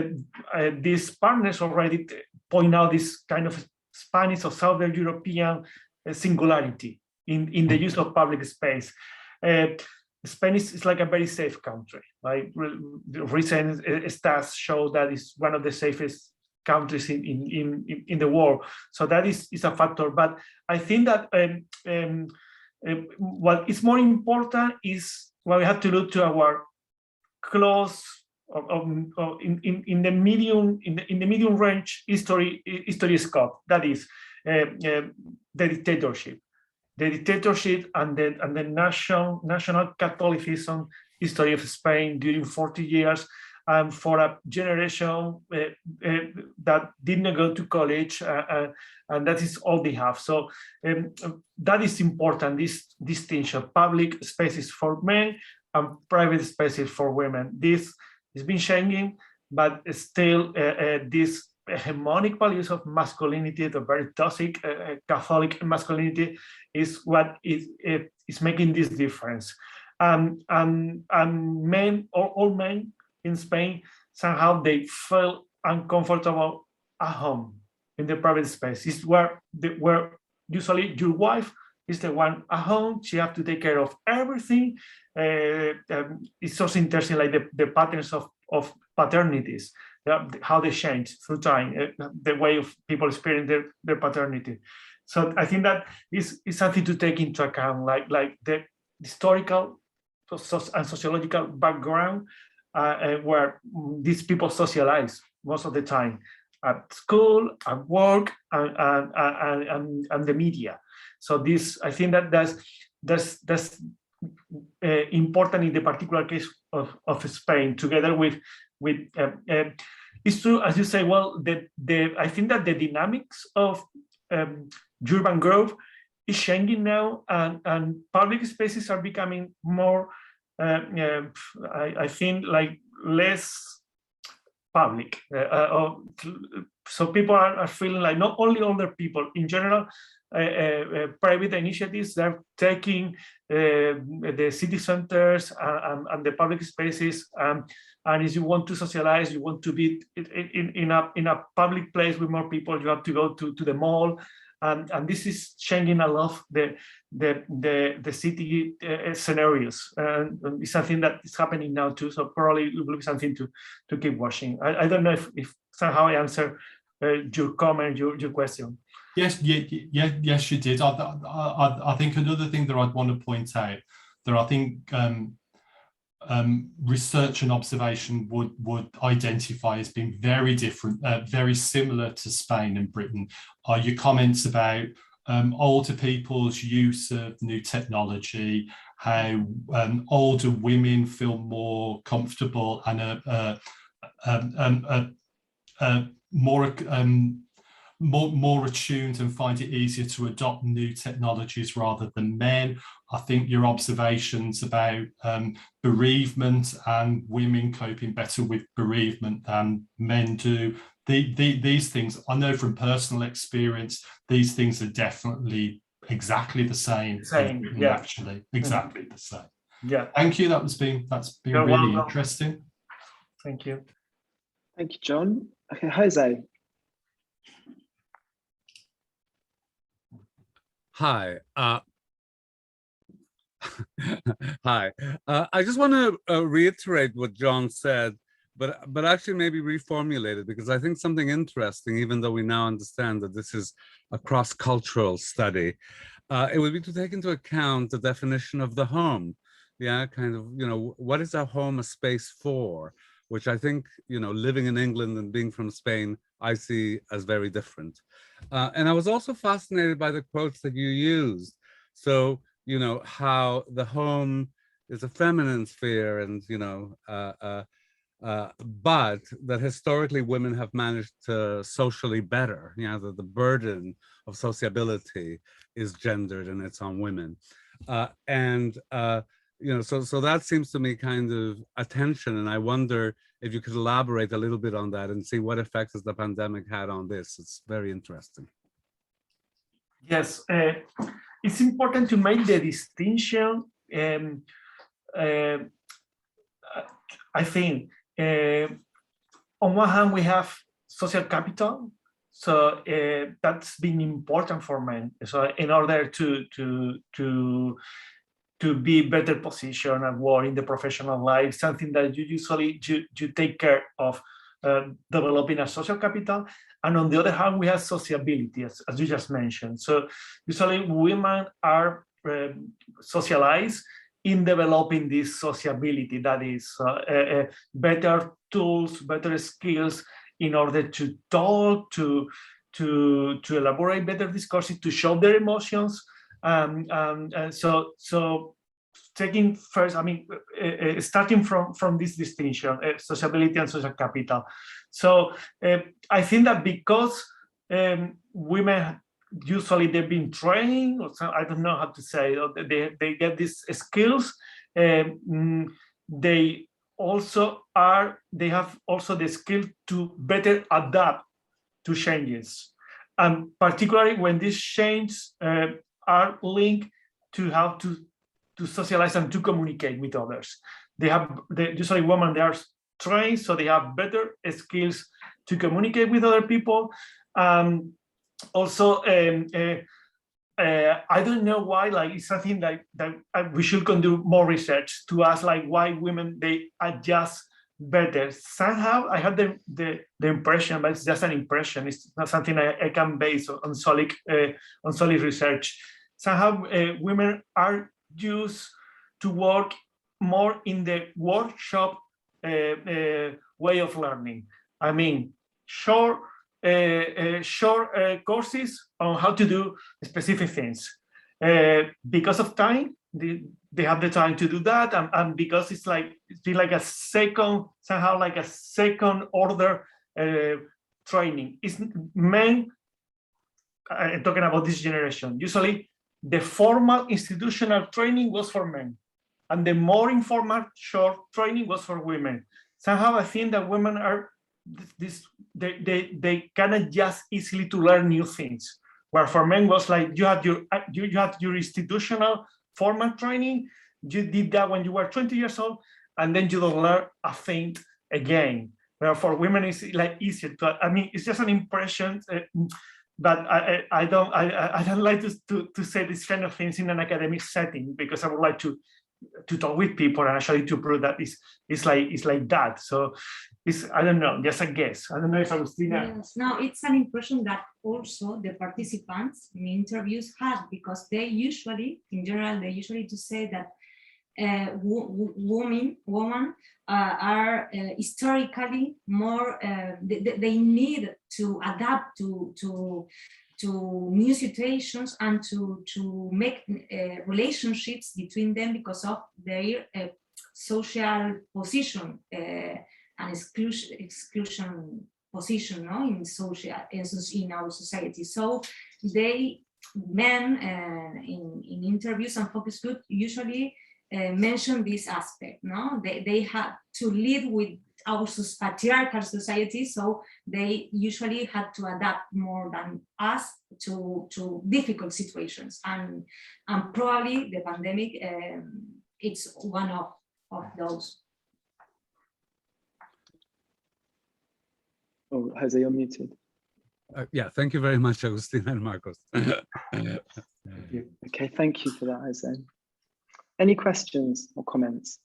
these partners already point out this kind of Spanish or Southern European singularity in the use of public space. Spain is like a very safe country. Like recent stats show that it's one of the safest countries in the world. So that is a factor. But I think that what is more important is what we have to look to our close in the medium range history scope. That is the dictatorship. The dictatorship and the national Catholicism history of Spain during 40 years, and for a generation that didn't go to college, and that is all they have. So that is important, this distinction: public spaces for men and private spaces for women. This has been changing, but still this hegemonic values of masculinity, the very toxic Catholic masculinity, is what is making this difference. And men, all men in Spain, somehow they feel uncomfortable at home in the private space. It's where usually your wife is the one at home. She has to take care of everything. It's also interesting, like the patterns of paternities, how they change through time, the way of people experience their paternity. So I think that is something to take into account, like the historical and sociological background where these people socialize most of the time at school, at work, and the media. So this, I think that's important in the particular case of Spain, together with it's true, as you say. Well, I think that the dynamics of urban growth is changing now, and public spaces are becoming more, I think, like less public. So people are feeling like, not only older people, in general, private initiatives that are taking the city centers and the public spaces, and if you want to socialize, you want to be in a public place with more people, you have to go to the mall, and this is changing a lot the city scenarios, and it's something that is happening now too. So probably it will be something to keep watching. I don't know if somehow I answer your comment, your question. Yes, yes, you did. I think another thing that I'd want to point out, that I think research and observation would identify as being very different, very similar to Spain and Britain, are your comments about older people's use of new technology, how older women feel more comfortable and more attuned and find it easier to adopt new technologies rather than men. I think your observations about bereavement and women coping better with bereavement than men do, these things, I know from personal experience, these things are definitely exactly the same. Yeah. Actually, exactly the same. Yeah. Thank you. That's been You're really welcome. interesting. Thank you. Thank you, John. Okay, Jose. Hi. Hi. I just want to reiterate what John said, but actually maybe reformulate it, because I think something interesting, even though we now understand that this is a cross-cultural study, it would be to take into account the definition of the home. Yeah, kind of, what is our home a space for? Which I think, living in England and being from Spain, I see as very different. And I was also fascinated by the quotes that you used. So, how the home is a feminine sphere, and, but that historically women have managed to socially better, that the burden of sociability is gendered and it's on women. So that seems to me kind of a tension, and I wonder if you could elaborate a little bit on that and see what effects has the pandemic had on this. It's very interesting. Yes, it's important to make the distinction. I think on one hand we have social capital, so that's been important for men. So in order to be better positioned at work in the professional life, something that you usually you take care of developing a social capital. And on the other hand, we have sociability, as you just mentioned. So usually women are socialized in developing this sociability, that is better tools, better skills in order to talk, to elaborate better discourses, to show their emotions. So taking first, starting from this distinction, sociability and social capital. So I think that because women usually they've been trained, or I don't know how to say, they get these skills. They have also the skill to better adapt to changes, and particularly when these changes are linked to how to socialize and to communicate with others. Usually women, they are trained, so they have better skills to communicate with other people. Also, I don't know why, it's something that we should do more research to ask, why women, they adjust better. Somehow I had the impression, but it's just an impression. It's not something I can base on solid research. Somehow women are used to work more in the workshop way of learning. Short courses on how to do specific things. Because of time, they have the time to do that, and because it's like a second order training. It's men, talking about this generation, usually the formal institutional training was for men, and the more informal short training was for women. Somehow I think that women are they can adjust easily to learn new things, where for men was you had your institutional formal training, you did that when you were 20 years old, and then you don't learn a thing again. Where for women it's easier to, it's just an impression. But I don't like to say these kind of things in an academic setting, because I would like to talk with people and actually to prove that it's like that. So I don't know, just a guess. I don't know if Agustina. Yes, no, it's an impression that also the participants in interviews have, because they usually, in general, to say that women are historically more, they need to adapt to new situations and to make relationships between them because of their social position and exclusion position, no, in our society. So men in interviews and focus group usually mention this aspect. No, they have to live with our patriarchal society, so they usually had to adapt more than us to difficult situations, and probably the pandemic it's one of those. Oh, Jose, you're muted. Yeah, thank you very much, Agustina and Marcos. Okay, thank you for that, Jose. Any questions or comments?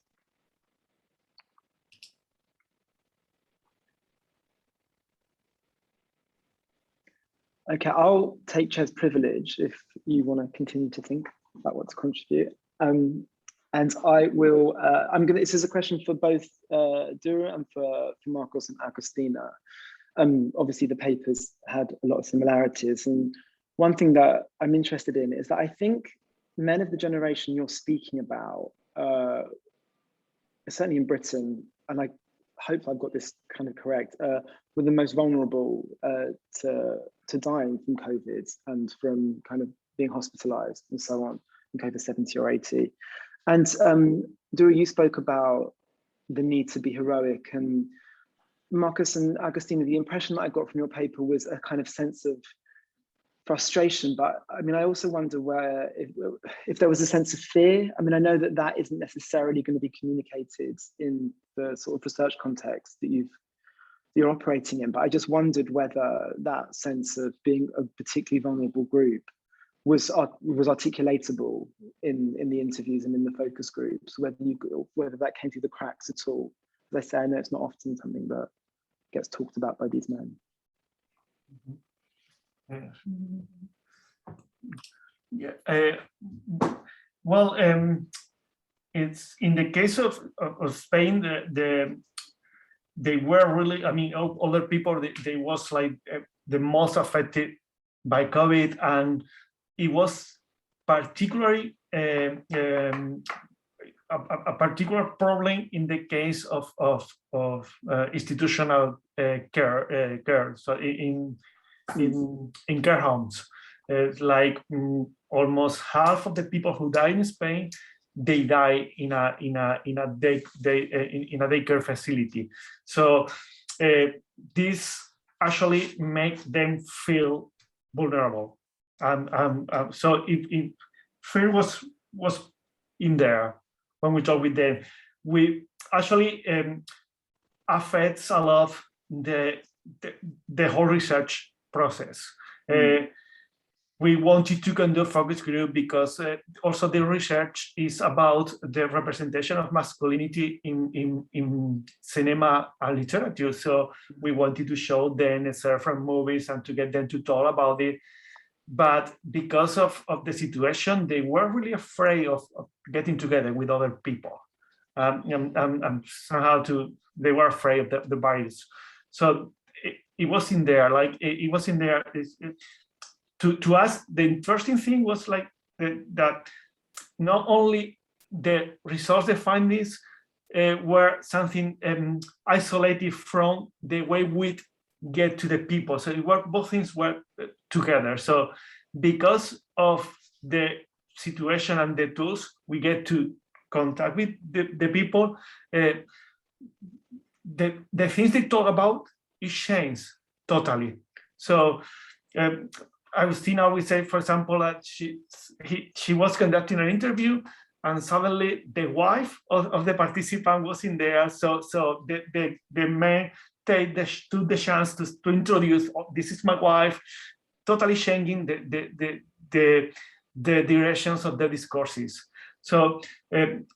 Okay, I'll take chair's privilege if you want to continue to think about what to contribute. And I will, this is a question for both Duru and for Marcos and Agustina. Obviously the papers had a lot of similarities, and one thing that I'm interested in is that I think men of the generation you're speaking about, certainly in Britain, and hope I've got this kind of correct, were the most vulnerable to dying from COVID and from kind of being hospitalized and so on, I think over 70 or 80. And Duru, you spoke about the need to be heroic, and Marcus and Agustina, the impression that I got from your paper was a kind of sense of frustration, but I mean, I also wonder where, if there was a sense of fear. I mean, I know that that isn't necessarily going to be communicated in the sort of research context that you're operating in, but I just wondered whether that sense of being a particularly vulnerable group was articulatable in the interviews and in the focus groups, whether that came through the cracks at all. As I say, I know it's not often something that gets talked about by these men. Yeah. Well, it's in the case of Spain, they were really, I mean, other people, they was like the most affected by COVID, and it was particularly a particular problem in the case of institutional care. So in care homes, like almost half of the people who die in Spain, they die in a daycare facility. So this actually makes them feel vulnerable, and so fear was in there when we talk with them. We actually affects a lot the whole research process. We wanted to conduct focus group because also the research is about the representation of masculinity in cinema and literature. So we wanted to show them excerpts from movies and to get them to talk about it. But because of the situation, they were really afraid of getting together with other people. And somehow they were afraid of the virus. So it was in there, like it was in there. To us, the interesting thing was like that not only the results, the findings were something isolated from the way we get to the people. So both things were together. So because of the situation and the tools, we get to contact with the people. The things they talk about, it changed totally. So Agustina would say, for example, that she was conducting an interview, and suddenly the wife of the participant was in there. So the man took the chance to introduce, oh, this is my wife, totally changing the directions of the discourses. So it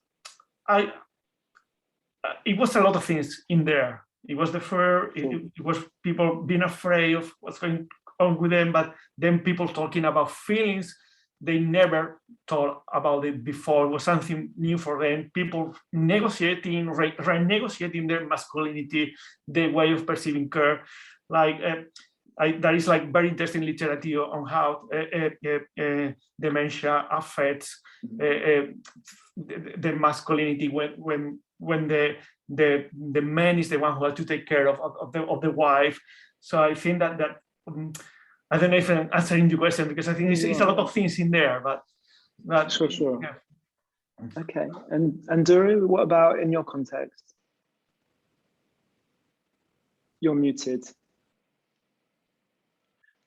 was a lot of things in there. It was the fear, it was people being afraid of what's going on with them, but then people talking about feelings they never thought about it before. It was something new for them. People negotiating, renegotiating their masculinity, the way of perceiving care. Like there is like very interesting literature on how dementia affects the masculinity when the man is the one who has to take care of the wife. So I think that I don't know if I'm answering your question, because I think it's a lot of things in there, but sure. Yeah. Okay, and Duru, what about in your context? You're muted.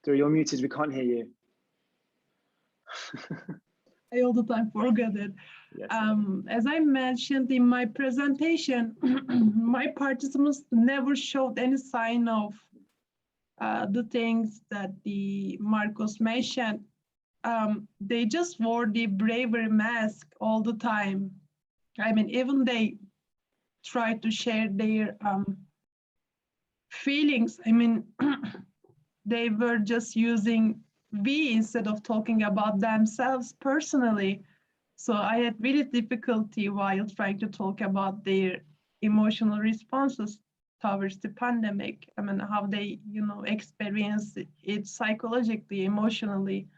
Duru, you're muted. We can't hear you. I all the time forget it. Yes. As I mentioned in my presentation, my participants never showed any sign of the things that the Marcos mentioned. They just wore the bravery mask all the time. I mean, even they tried to share their feelings. I mean, they were just using we instead of talking about themselves personally. So I had really difficulty while trying to talk about their emotional responses towards the pandemic. I mean, how they, experience it psychologically, emotionally.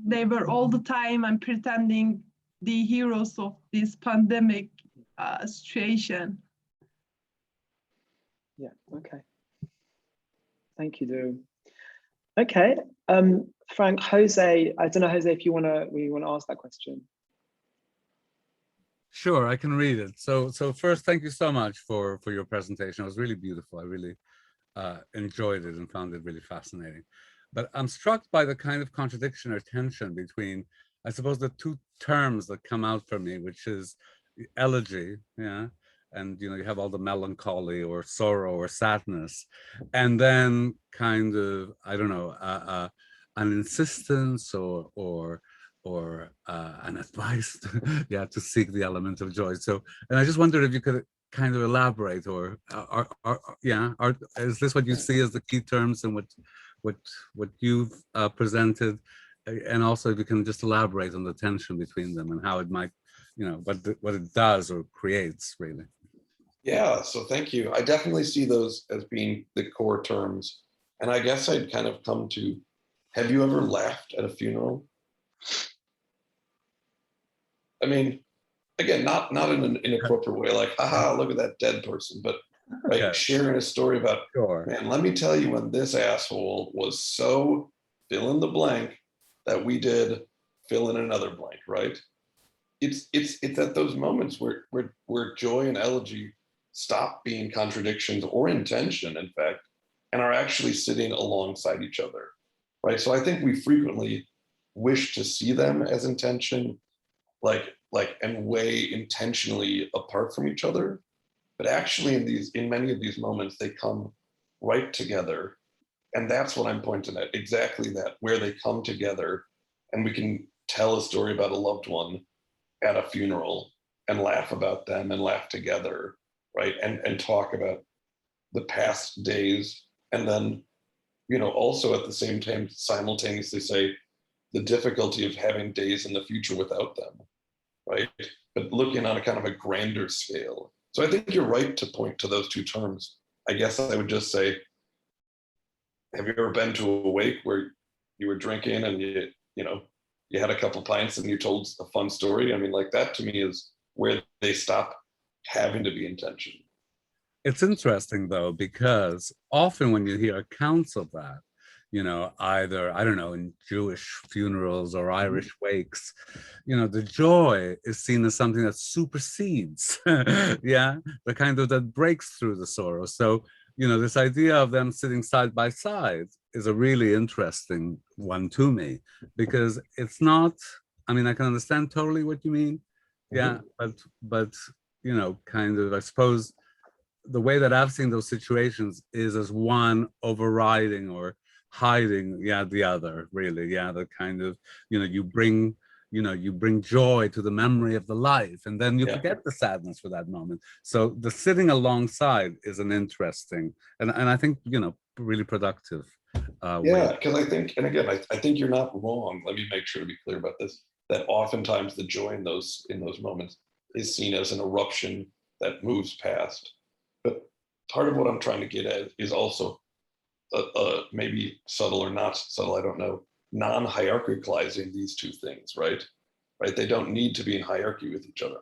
They were all the time and pretending the heroes of this pandemic situation. Yeah, okay. Thank you, Duru. Okay, Frank, Jose, I don't know, Jose, if you want to ask that question. Sure, I can read it. So first, thank you so much for your presentation. It was really beautiful. I really enjoyed it and found it really fascinating. But I'm struck by the kind of contradiction or tension between, I suppose, the two terms that come out for me, which is elegy, yeah, and you have all the melancholy or sorrow or sadness, and then kind of, I don't know, an insistence or an advice, yeah, to seek the element of joy. So, and I just wondered if you could kind of elaborate, or is this what you see as the key terms and what you've presented, and also if you can just elaborate on the tension between them and how it might, what it does or creates, really. Yeah, so thank you. I definitely see those as being the core terms. And I guess I'd kind of come to, have you ever laughed at a funeral? I mean, again, not in an inappropriate way, like, haha, look at that dead person, but right, Okay. sharing a story about, Sure. man, let me tell you when this asshole was so fill in the blank that we did fill in another blank, right? It's at those moments where joy and elegy stop being contradictions or intention, in fact, and are actually sitting alongside each other, right? So I think we frequently wish to see them as intention, and way intentionally apart from each other, but actually in many of these moments they come right together, and that's what I'm pointing at, exactly that, where they come together, and we can tell a story about a loved one at a funeral and laugh about them and laugh together, right? And talk about the past days, and then, also at the same time, simultaneously say the difficulty of having days in the future without them, right? But looking on a kind of a grander scale. So I think you're right to point to those two terms. I guess I would just say, have you ever been to a wake where you were drinking and you had a couple pints and you told a fun story? I mean, like, that to me is where they stop having to be intention. It's interesting though, because often when you hear accounts of that, either, I don't know, in Jewish funerals or Irish wakes, the joy is seen as something that supersedes, yeah, the kind of that breaks through the sorrow. So, this idea of them sitting side by side is a really interesting one to me, because it's not, I mean, I can understand totally what you mean. Yeah, but kind of, I suppose, the way that I've seen those situations is as one overriding or hiding, the other, really. Yeah, the kind of, you bring joy to the memory of the life, and then you forget the sadness for that moment. So the sitting alongside is an interesting, and I think, really productive way. Because I think, and again, I think you're not wrong. Let me make sure to be clear about this, that oftentimes the joy in those moments is seen as an eruption that moves past. But part of what I'm trying to get at is also maybe subtle or not subtle, I don't know, non-hierarchicalizing these two things, right? They don't need to be in hierarchy with each other.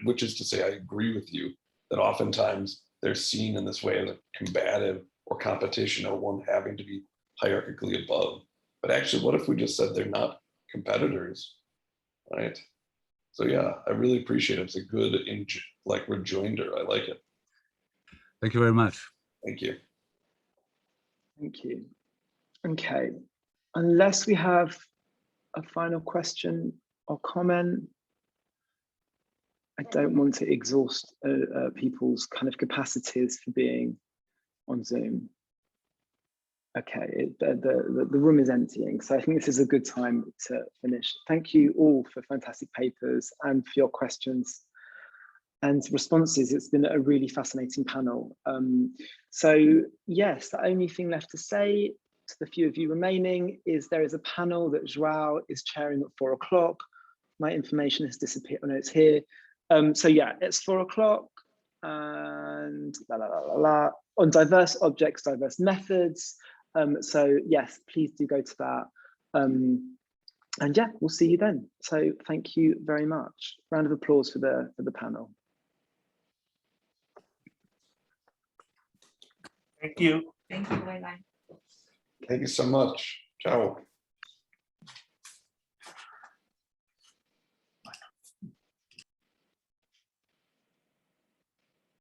Which is to say, I agree with you that oftentimes they're seen in this way as a combative or competition, or one having to be hierarchically above. But actually, what if we just said they're not competitors, right? So yeah, I really appreciate it. It's a good rejoinder. I like it. Thank you very much. Thank you. Thank you. Okay, unless we have a final question or comment, I don't want to exhaust people's kind of capacities for being on Zoom. Okay, the room is emptying, so I think this is a good time to finish. Thank you all for fantastic papers and for your questions and responses. It's been a really fascinating panel. So yes, the only thing left to say to the few of you remaining is there is a panel that João is chairing at 4 o'clock. My information has disappeared. Oh no, it's here. So yeah, it's 4 o'clock, and on diverse objects, diverse methods. So yes, please do go to that. And yeah, we'll see you then. So thank you very much. Round of applause for the panel. Thank you. Thank you. Bye bye. Thank you so much. Ciao.